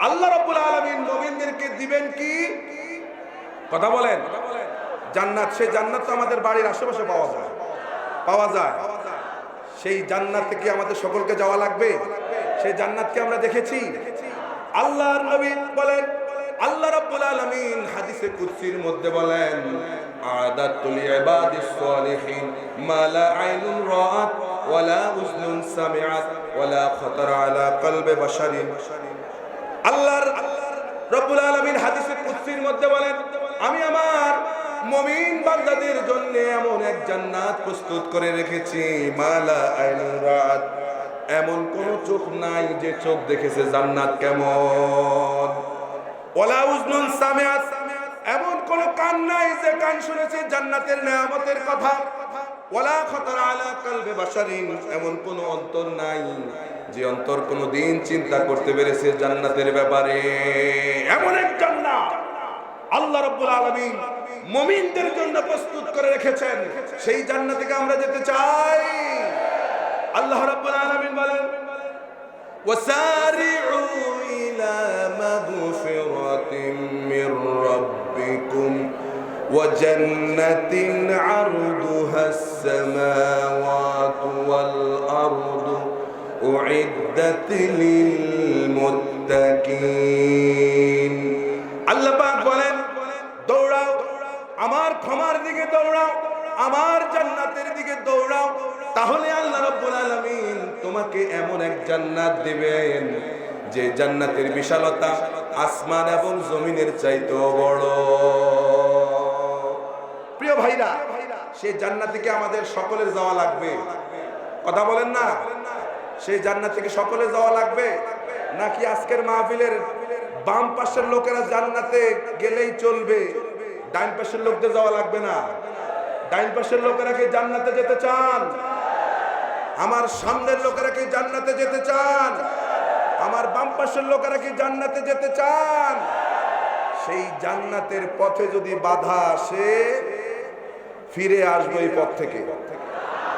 আল্লাহ রাব্বুল আলামিন মুমিনদেরকে দিবেন কি? কথা বলেন। জান্নাত। সেই জান্নাত তো আমাদের বাড়ির আশেপাশে পাওয়া যায়, পাওয়া যায়। সেই জান্নাতে কি আমাদের সকলকে যাওয়া লাগবে? সেই জান্নাতকে আমরা দেখেছি। আল্লাহর নবী বলেন, আল্লাহ রাব্বুল আলামিন হাদিসে কুদসির মধ্যে বলেন, আদাতু লিইবাদিস সালিহিন মা লা আইনুন রাআত ওয়া লা উযনুন সামিআত ওয়া লা খাতারা আলা কলবি বাশারিন। আল্লাহর রাব্বুল আলামিন হাদিসে কুদসির মধ্যে বলেন, আমি আমার মুমিন বান্দাদের জন্য এমন এক জান্নাত প্রস্তুত করে রেখেছি, মা লা আইনুন রাআত, এমন কোন চোখ নাই যে চোখ দেখেছে জান্নাত কেমন। ওয়ালা উযনুন সামিআত, এমন কোন কান নাই যে কান শুনেছে জান্নাতের নেয়ামতের কথা। ওয়ালা খাতারা আলা কলবি বাশারিন, এমন কোন অন্তর নাই যে অন্তর কোন দিন চিন্তা করতে পেরেছে জান্নাতের ব্যাপারে। এমন এক জান্নাত আল্লাহ রাব্বুল আলামিন মুমিনদের জন্য প্রস্তুত করে রেখেছেন। সেই জান্নাতে আমরা যেতে চাই। আল্লাহ রাব্বুল আলামিন বলেন, ওয়াসারিউ ইলা মাগফিরাতিন মির রাব্বিকুম ওয়া জান্নাতিন আরদুহাস সামাওয়াতু ওয়াল আরদু উইদ্দাত লিল মুত্তাকিন। আল্লাহ পাক বলেন, দৌড়াও আমার ক্ষমার দিকে, দৌড়াও আমার জান্নাতের দিকে দৌড়াও, তাহলে আল্লাহ রাব্বুল আলামিন তোমাকে এমন এক জান্নাত দিবেন যে জান্নাতের বিশালতা আসমান এবং জমিনের চাইতেও বড়। প্রিয় ভাইরা, সেই জান্নাতে কি আমাদের সকলের যাওয়া লাগবে? কথা বলেন না। সেই জান্নাতে কি সকলে যাওয়া লাগবে, নাকি আজকের মাহফিলের বাম পাশের লোকেরা জান্নাতে গেলেই চলবে, ডাইন পাশের লোকদের যাওয়া লাগবে না? ডাইন পাশের লোকেরা কি জান্নাতে যেতে চান? আমার সামনের লোকেরা কি জান্নাতে যেতে চান? আমার বাম পাশের লোকেরা কি জান্নাতে যেতে চান? সেই জান্নাতের পথে যদি বাধা আসে, ফিরে আসবো এই পথ থেকে।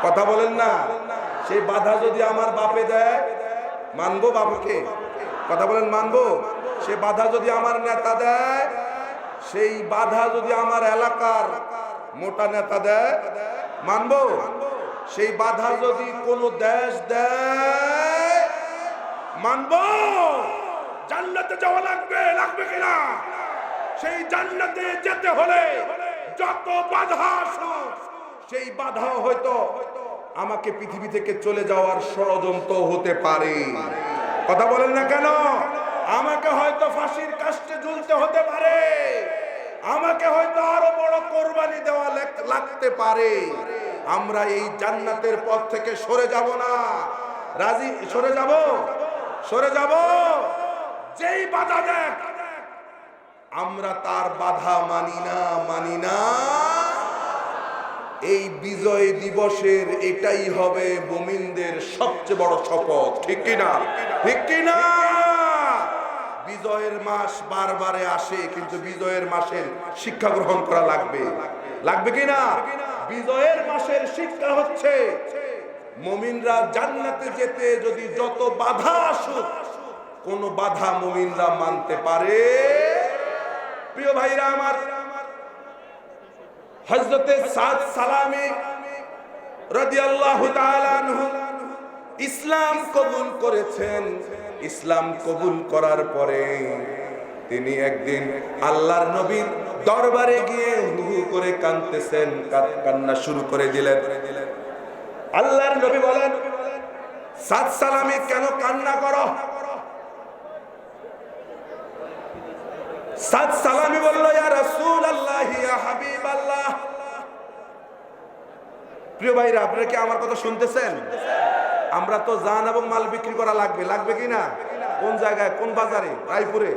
কথা বলেন না? সেই বাধা যদি আমার বাপে দেয়, মানবো বাবাকে? কথা বলেন, মানবো? সে বাধা যদি আমার নেতা দেয়, সেই বাধা যদি আমার এলাকার মোটা নেতা দেয়, মানবো? সেই বাধা যদি কোনো দেশ দেয়, মানবো? জান্নাতে যাওয়া লাগবে, লাগবে কিনা? সেই জান্নাতে যেতে হলে যত বাধা আসুক, সেই বাধা হয়তো আমাকে পৃথিবী থেকে চলে যাওয়ার ষড়যন্ত্র হতে পারে। কথা বলেন না কেন? আমাকে হয়তো ফাঁসির কাস্টে ঝুলতে হতে পারে, আমাকে হয়তো আরো বড় কোরবানি দেওয়া লাগতে পারে। আমরা এই জান্নাতের পথ থেকে সরে যাব না। রাজি? সরে যাব? সরে যাব? যেই বাধা দেখ, আমরা তার বাধা মানি না, মানি না। এই বিজয় দিবসের এটাই হবে মুমিনদের সবচেয়ে বড় শপথ। ঠিক কিনা? ঠিক কিনা? বিজয়ের মাস বারবারে আসে, কিন্তু বিজয়ের মাসের শিক্ষা গ্রহণ করা লাগবে। লাগবে কিনা? বিজয়ের মাসের শিক্ষা হচ্ছে মুমিনরা জান্নাতে যেতে যদি যত বাধা আসুক, কোন বাধা মুমিনরা মানতে পারে। প্রিয় ভাইরা আমার, হযরতে সাদ সালামী রাদিয়াল্লাহু তাআলা আনহু ইসলাম কবুল করেছেন। ইসলাম কবুল করার পরে তিনি একদিন আল্লাহর নবীর দরবারে গিয়ে হু হু করে কাঁদতেছেন, কান্না শুরু করে দিলেন। আল্লাহর নবী বলেন, সাদ সালামী কেন কান্না করো? সাদ সালামী বলল, ইয়া রাসূলুল্লাহ, ইয়া হাবিবাল্লাহ। প্রিয় ভাইরা, আপনারা কি আমার কথা শুনতেছেন? আমরা তো জান এবং মাল বিক্রি করা লাগবে, লাগবে কিনা? কোন জায়গায়, কোন বাজারে? রায়পুরে,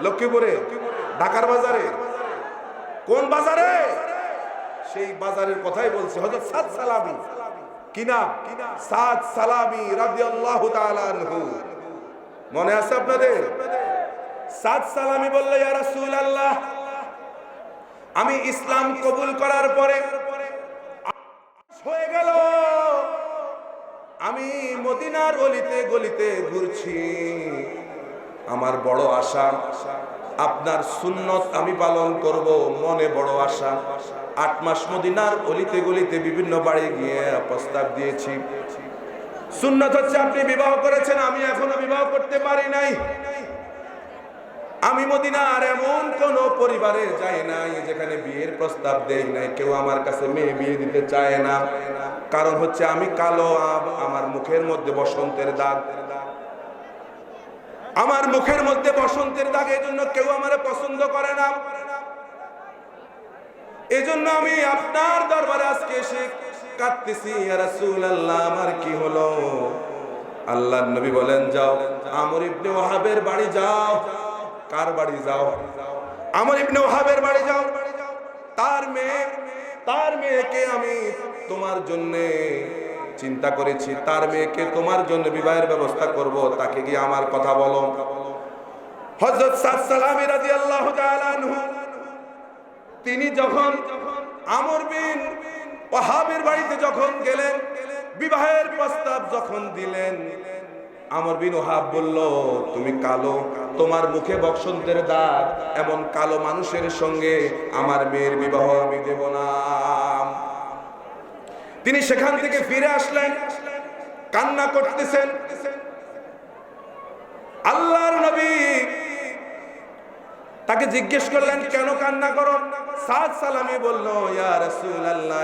লক্ষ্মীপুরে, ঢাকার বাজারে, কোন বাজারে? সেই বাজারের কথাই বলছি। হযরত সাদ সালামী, কি নাম? সাদ সালামী রাদিয়াল্লাহু তাআলা আনহু। মনে আছে আপনাদের? সাদ সালামী বলল, ইয়া রাসূলুল্লাহ, আমি ইসলাম কবুল করার পরে হয়ে গেল, আমি মদিনার অলিতে গলিতে ঘুরছি। আমার বড় আশা আপনার সুন্নত আমি পালন করব, মনে বড় আশা। 8 মাস মদিনার অলিতে গলিতে বিভিন্ন বাড়ি গিয়ে প্রস্তাব দিয়েছি। সুন্নত হচ্ছে আপনি বিবাহ করেছেন, আমি এখনো বিবাহ করতে পারি নাই। আমি মদিনার এমন কোন পরিবারে যাই নাই যেখানে বিয়ের প্রস্তাব দেই নাই, কেউ আমার কাছে মেয়ে বিয়ে দিতে চায় না। কারণ হচ্ছে আমি কালো, আমার মুখের মধ্যে বসন্তের দাগ, আমার মুখের মধ্যে বসন্তের দাগ, এই জন্য কেউ আমার পছন্দ করে না। এই জন্য আমি আপনার দরবারে আজকে এসে কাঁদতেছি, ইয়া রাসূলুল্লাহ, আমার কি হলো? আল্লাহর নবী বলেন, যাও আমর ইবনে ওয়াহাবের বাড়ি যাও। কার বাড়ি? যাও আমর ইবনে ওয়াহাবের বাড়ি যাও। তার মেয়েকে আমি তোমার জন্য চিন্তা করেছি, তার মেয়েকে তোমার জন্য বিবাহের ব্যবস্থা করব, তাকে গিয়ে আমার কথা বলো। হযরত সাদ সালামী রাদিয়াল্লাহু তাআলা আনহু তিনি যখন আমর বিন ওয়াহাবের বাড়িতে যখন গেলেন, বিবাহের প্রস্তাব যখন দিলেন, আমর বিন ওয়াহাব বলল, তুমি কালো, তোমার মুখে বসন্তের দাগ, এমন কালো মানুষের সঙ্গে আমার মেয়ের বিবাহ আমি দেব না। তিনি সেখান থেকে ফিরে আসলেন, কান্না করতেছেন। আল্লাহর নবী তাকে জিজ্ঞেস করলেন, কেন কান্না করো? সাদ সালামী বলল, ইয়া রাসূলুল্লাহ,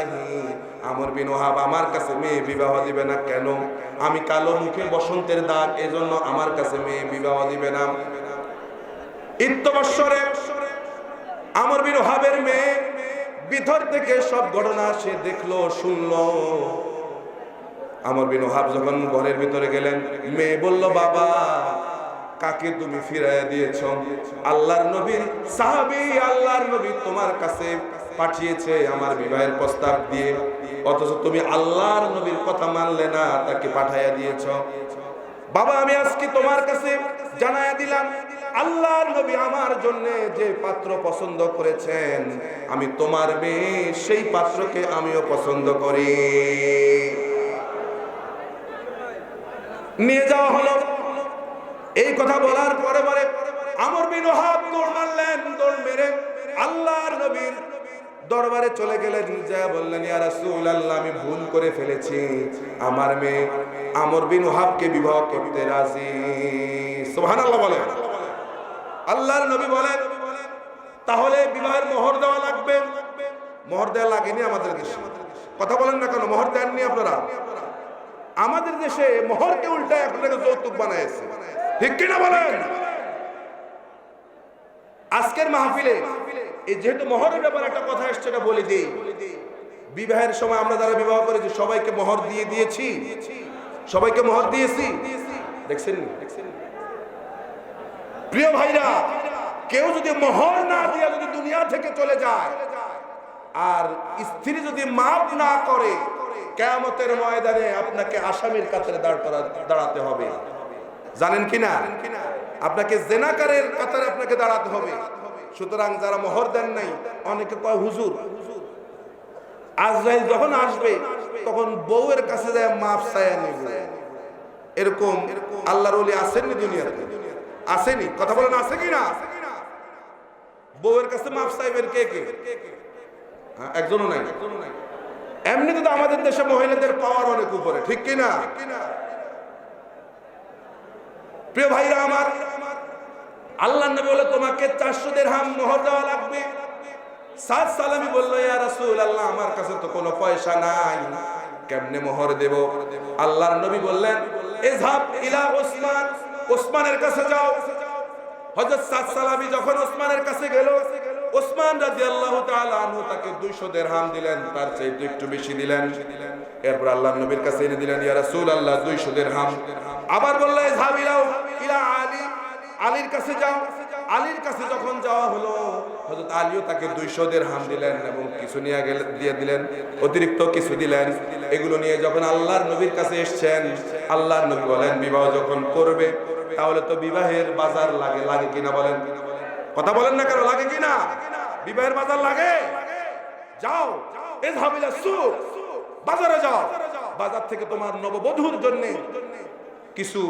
আমর বিন ওয়াহাব আমার কাছে মেয়ে বিবাহ দিবে না। কেন? আমি কালো, মুখে বসন্তের দাগ, এজন্য আমার কাছে মেয়ে বিবাহ দিবে না। ইত্যবসরে আমর বিন ওয়াহাবের মেয়ে ভিতর থেকে সব ঘটনা সে দেখলো, শুনলো। আমর বিন ওয়াহাব যখন ঘরের ভিতরে গেলেন, মেয়ে বলল, বাবা কাকে তুমি ফিরাইয়া দিয়েছ? আল্লাহর নবীর সাহাবী আল্লাহর নবী তোমার কাছে পাঠিয়েছে আমার বিবাহের প্রস্তাব দিয়ে, অথচ তুমি আল্লাহর নবীর কথা মানলে না, তাকে পাঠাইয়া দিয়েছ। বাবা আমি আজকে তোমার কাছে জানাইয়া দিলাম, আল্লাহর নবী আমার জন্য যে পাত্র পছন্দ করেছেন, আমি তোমার মেয়ে সেই পাত্রকে আমিও পছন্দ করি। নিয়ে যাওয়া হলো। এই কথা বলার পরে পরে আমর বিন ওয়াহাব দৌড় মারলেন, দৌড় মেরে আল্লাহর নবীর দরবারে চলে গেলেন। যা বললেন, ইয়া রাসূলুল্লাহ, আমি ভুল করে ফেলেছি, আমার মেয়ে আমর বিন ওয়াহাবকে বিবাহ করতে রাজি। সুবহানাল্লাহ বলেন। আল্লাহর নবী বলেন, তাহলে বিবাহের মোহর দেওয়া লাগবে। মোহর দেওয়া লাগেনি আমাদের দেশে, কথা বলেন না কেন? মোহর দেননি আপনারা? আমাদের দেশে মোহরকে উল্টা এখন যৌতুক বানাইছে, ঠিক কিনা বলেন? আজকের মাহফিলে এই যেহেতু মোহরের ব্যাপারে একটা কথা এসছে, এটা বলে দিই। বিবাহের সময় আমরা যারা বিবাহ করেছি সবাইকে মোহর দিয়ে দিয়েছি, সবাইকে মোহর দিয়েছি, দেখছেন? প্রিয় ভাইরা, কেউ যদি মোহর না দিয়ে যদি দুনিয়া থেকে চলে যায় আর স্ত্রী যদি মাফ না করে, কিয়ামতের ময়দানে আপনাকে আসামির কাতারে দাঁড়াতে হবে। জানেন কিনা? আপনাকে জেনাকারের কাতারে আপনাকে দাঁড়াতে হবে। সুতরাং যারা মোহর দেন নাই, অনেকে কয় হুজুর আজরাইল যখন আসবে তখন বউয়ের কাছে যায় মাফ চাইয়া নেবে। এরকম আল্লাহর ওলি আসেননি দুনিয়াতে? আসেনি? কথা বলেন, আছে কিনা? বউয়ের কাছে মাফ চাইবেন কে কে? একজনও নাই। এমনিতে তো আমাদের দেশে মহিলাদের পাওয়ার অনেক উপরে, ঠিক কিনা? প্রিয় ভাইরা আমার, আল্লাহর নবী বলে তোমাকে 400 দিরহাম মোহর দেওয়া লাগবে। সাদ সালামি বলল, ইয়া রাসূলুল্লাহ, আমার কাছে তো কোনো পয়সা নাই, কেমনে মোহর দেব? আল্লাহর নবী বললেন, ইযহাব ইলা উসমান, উসমানের কাছে যাও। হযরত সাদ সালামি যখন উসমানের কাছে গেল, উসমান রাদিয়াল্লাহু তাআলা আনহু তাকে 200 দিরহাম দিলেন, তার চাইতে একটু বেশি দিলেন। এরপর আল্লাহর নবীর কাছে এনে দিলেন, ইয়া রাসূলুল্লাহ 200 দিরহাম। আবার বলল, ইযহাব ইলা আলী, আলীর কাছে যাও। আলীর কাছে যখন যাওয়া হলো, হযরত আলীও তাকে 200 দিরহাম দিলেন এবং কিছু নিয়ে দিয়ে দিলেন, অতিরিক্ত কিছু দিলেন। এগুলো নিয়ে যখন আল্লাহর নবীর কাছে এসেছেন, আল্লাহর নবী বলেন, বিবাহ যখন করবে তাহলে তো বিবাহের বাজার লাগে, লাগে কিনা বলেন? কথা বলেন না কেন? লাগে কিনা? বিবাহের বাজার লাগে। যাও, ইযহাব ইলা সুক, বাজারে যাও, বাজার থেকে তোমার নববধূর জন্য কিছু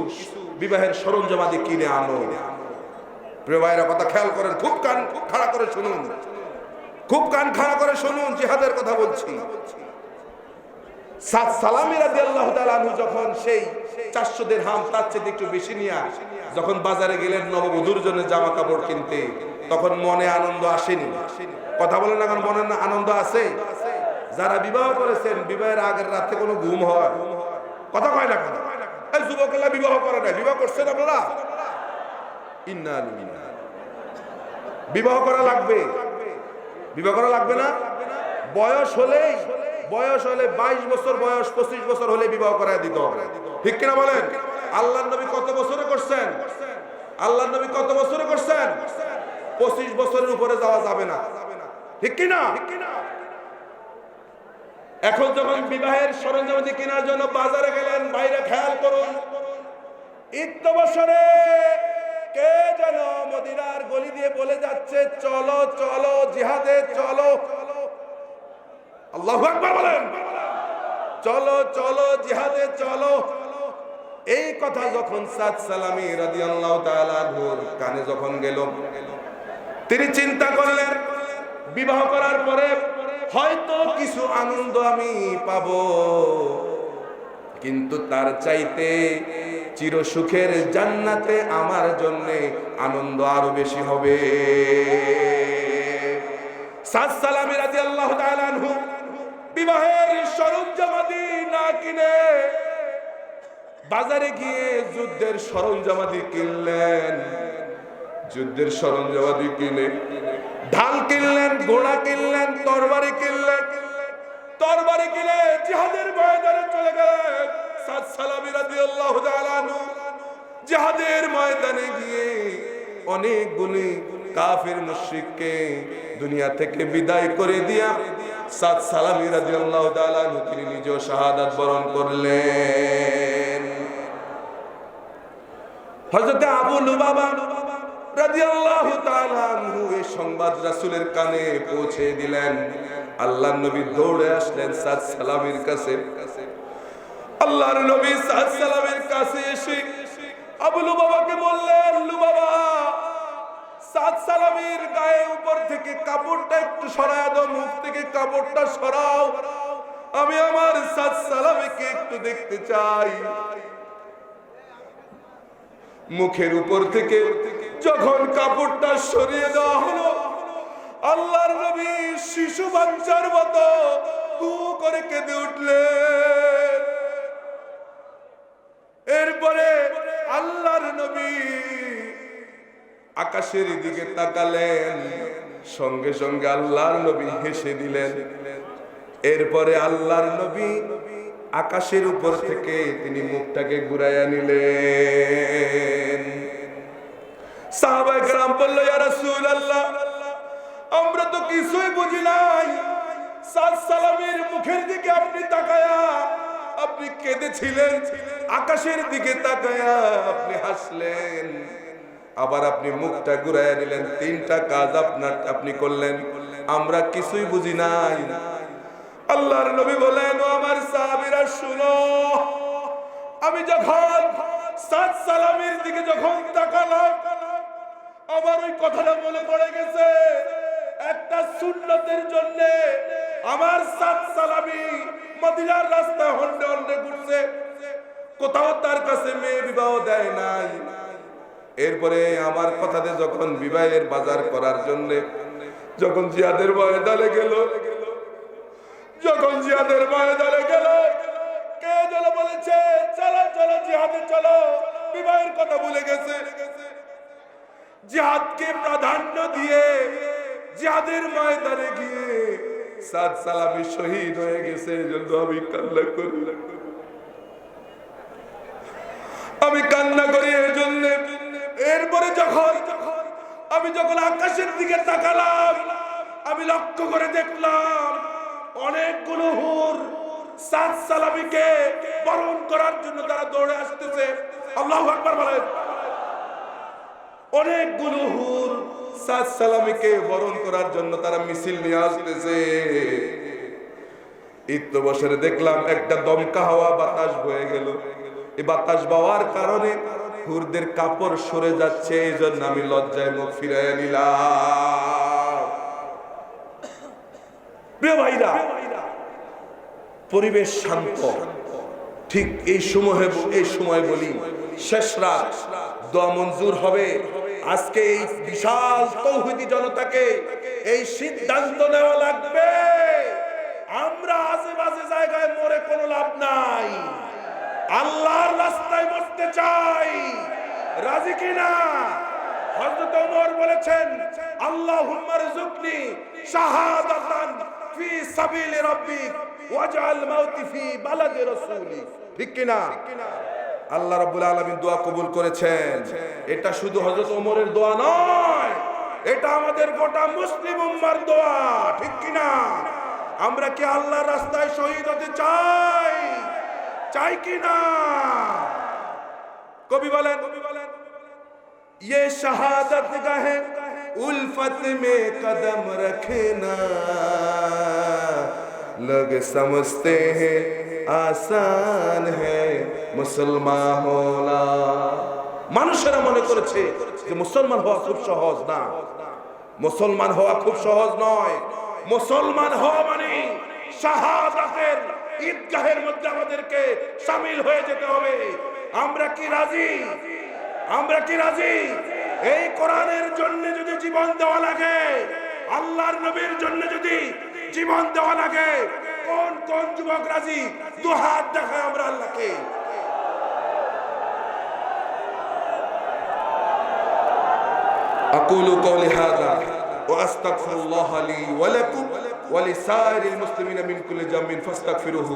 বিবাহের সরঞ্জামাদি কিনে আনো। প্রিয় ভাইরা, কথা খেয়াল করেন, খুব কান খাড়া করে শুনুন, খুব কান খাড়া করে শুনুন, জিহাদের কথা বলছি। সাদ সালামি রাদিয়াল্লাহু তাআলা আনহু যখন সেই 400 দিরহাম তার চেয়ে একটু বেশি নিয়ে যখন বাজারে গেলেন নববধূর জন্য জামা কাপড় কিনতে, তখন মনে আনন্দ আসেনি? কথা বলেন না, মনে আনন্দ আছে? যারা বিবাহ করেছেন, বিবাহের আগের রাতে কোনো ঘুম হয়? কথা কয় না কেন? এই যুবকেরা বিবাহ করে না, বিবাহ করছেন আপনারা? ইন্না লিল্লাহ। বিবাহ করা লাগবে, বিবাহ করা লাগবে না? বয়স হলে 22 বছর বয়স, 25 বছর হলে বিবাহ করায় দিতে হবে, ঠিক কিনা বলেন? আল্লাহর নবী কত বছরে করছেন? আল্লাহর নবী কত বছরে করছেন? 25 বছরের উপরে যাওয়া যাবে না, ঠিক কিনা? এখন যখন বিবাহের সরঞ্জামাদি কেনার জন্য বাজারে গেলেন, বাইরে খেয়াল করুন, ঈদ বছরে কে যেন মদিনার গলি দিয়ে বলে যাচ্ছে, চলো চলো জিহাদে চলো। আল্লাহু আকবার বলেন, চলো চলো জিহাদে চলো। এই কথা যখন সাদ সালামি রাদিয়াল্লাহু তাআলা আনহুর কানে যখন গেল, তিনি চিন্তা করলেন, বিবাহ করার পরে হয়তো কিছু আনন্দ আমি পাবো, কিন্তু তার চাইতে চিরসুখের জান্নাতে আমার জন্য আনন্দ আরো বেশি হবে। সাদ সালামি রাদিয়াল্লাহু তাআলা আনহু বিবাহের সরঞ্জামাদি না কিনে বাজারে গিয়ে যুদ্ধের সরঞ্জামাদি কিনলেন। যুদ্ধের সরঞ্জামাদি কিনে ঢাল কিনলেন, ঘোড়া কিনলেন, তরবারি কিনলেন। তরবারি কিনে জিহাদের ময়দানে চলে গেলেন। সাদ সালামি রাদিয়াল্লাহু তাআলা আনহু জিহাদের ময়দানে গিয়ে অনেকগুলি কাফির মুশরিককে দুনিয়া থেকে বিদায় করে দিয়া সাদ সালামী রাদিয়াল্লাহু তাআলা তিনি নিজেও শাহাদাত বরণ করলেন। হযরত আবু লুবাবা রাদিয়াল্লাহু তাআলা আনহু এই সংবাদ রাসূলের কানে পৌঁছে দিলেন। আল্লাহর নবী দৌড়ে আসলেন সাদ সালামীর কাছে। আল্লাহর নবী সাদ সালামের কাছে এসে আবু লুবাবাকে বললেন, লুবাবা, সাদ সালামের গায়ে উপর থেকে কাপড়টা একটু সরায় দাও, মুখ থেকে কাপড়টা সরাও, আমি আমার সাদ সালামকে একটু দেখতে চাই। মুখের উপর থেকে যখন কাপড়টা সরিয়ে দেওয়া হলো, আল্লাহর নবী শিশু বাচ্চার মতো হু করে কেঁদে উঠলেন। এরপরে আল্লাহর নবী আকাশের দিকে তাকালেন, সঙ্গে সঙ্গে আল্লাহর নবী হেসে দিলেন। এরপরে আল্লাহর নবী আকাশের উপর থেকে তিনি মুখটাকে ঘুরাইয়া নিলেন। সাহাবায়ে কেরাম বলল, ইয়া রাসূলুল্লাহ, আমরা তো কিছুই বুঝি নাই, সাদ সালামের মুখের দিকে আপনি তাকায়া আপনি কেঁদেছিলেন, আকাশের দিকে তাকায়া আপনি হাসলেন, আবার আপনি মুখটা ঘুরাইয়া নিলেন, তিনটা কাজ আপনি করলেন, আমরা কিছুই বুঝি নাই। আল্লাহর নবী বলেন, ও আমার সাহাবীরা শুনো, আমি যখন সাদ সালামের দিকে যখন তাকালাম, আমার ওই কথাটা মনে পড়ে গেছে, একটা সুন্নতের জন্য আমার সাদ সালামী মদিনার রাস্তায় হন্ডে হন্ডে ঘুরছে, কোথাও তার কাছে মেয়ে বিবাহ দেয় নাই। এরপরে আমার কথাতে যখন বিবাহের বাজার করার জন্য যখন জিহাদের ময়দানে গেল, যখন জিহাদের ময়দানে গেল, কে যেন বলেছে চলো চলো জিহাদে চলো, বিবাহের কথা ভুলে গেছে। জিহাদকে প্রাধান্য দিয়ে জিহাদের ময়দানে গিয়ে সাদ সালামী শহীদ হয়ে গেছে। এজন্য আমি কান্না করি, আমি কান্না করি এর জন্য। এরপরে আমি যখন আকাশের দিকে তাকালাম, আমি লক্ষ্য করে দেখলাম অনেকগুলো হুর সাদ সালামীকে বরণ করার জন্য তারা দৌড়ে আসতেছে। আল্লাহু আকবার বলেন। অনেকগুলো হুর সাদ সালামীকে বরণ করার জন্য তারা মিছিল নিয়ে আসতেছে। ইত্য বছরে দেখলাম একটা দমকা হাওয়া বাতাস বয়ে গেল। এই বাতাস বওয়ার কারণে হুরদের কাপড় সরে যাচ্ছে, এই জন্য আমি লজ্জায় মুখ ফিরাইয়া নিলাম। প্রিয় ভাইরা, পরিবেশ শান্ত, ঠিক এই সময় বলি শেষ রাত, দোয়া মঞ্জুর হবে। আজকে এই বিশাল তৌহিদি জনতাকে এই সিদ্ধান্ত নেওয়া লাগবে, আমরা আশেপাশে জায়গায় মরে কোনো লাভ নাই, আল্লাহর রাস্তায় মরতে চাই, রাজি কিনা? হযরত ওমর বলেছেন, আল্লাহুম্মা রযুকনি শাহাদাতান ফি সাবিলি রাব্বিক ওয়াজআল মাউতি ফি বালাদি রাসূলি। ঠিক কিনা? আল্লাহ রাব্বুল আলামিন দোয়া কবুল করেছেন। এটা শুধু হযরত ওমরের দোয়া নয়, এটা আমাদের গোটা মুসলিম উম্মার দোয়া। ঠিক কিনা? আমরা কি আল্লাহর রাস্তায় শহীদ হতে চাই? চাই কিনা? কবি বলেন, ये शहादत गाहे उल्फत में कदम रखना, लोग समझते हैं आसान है मुसलमान होना। মানুষেরা মনে করেছে যে মুসলমান হওয়া খুব সহজ না। মুসলমান হওয়া খুব সহজ নয়। মুসলমান হওয়া মানে শাহাদাতের ঈদগাহের মধ্যে আমাদেরকে শামিল হয়ে যেতে হবে। আমরা কি রাজি? আমরা কি রাজি? এই কোরআনের জন্য যদি জীবন দেওয়া লাগে, আল্লাহর নবীর জন্য যদি জীবন দেওয়া লাগে, কোন কোন যুবক রাজি? দু হাত দেখায় আমরা আল্লাহকে। أقول قولي هذا وأستغفر الله لي ولكم ولسائر المسلمين من كل ذنب فاستغفروه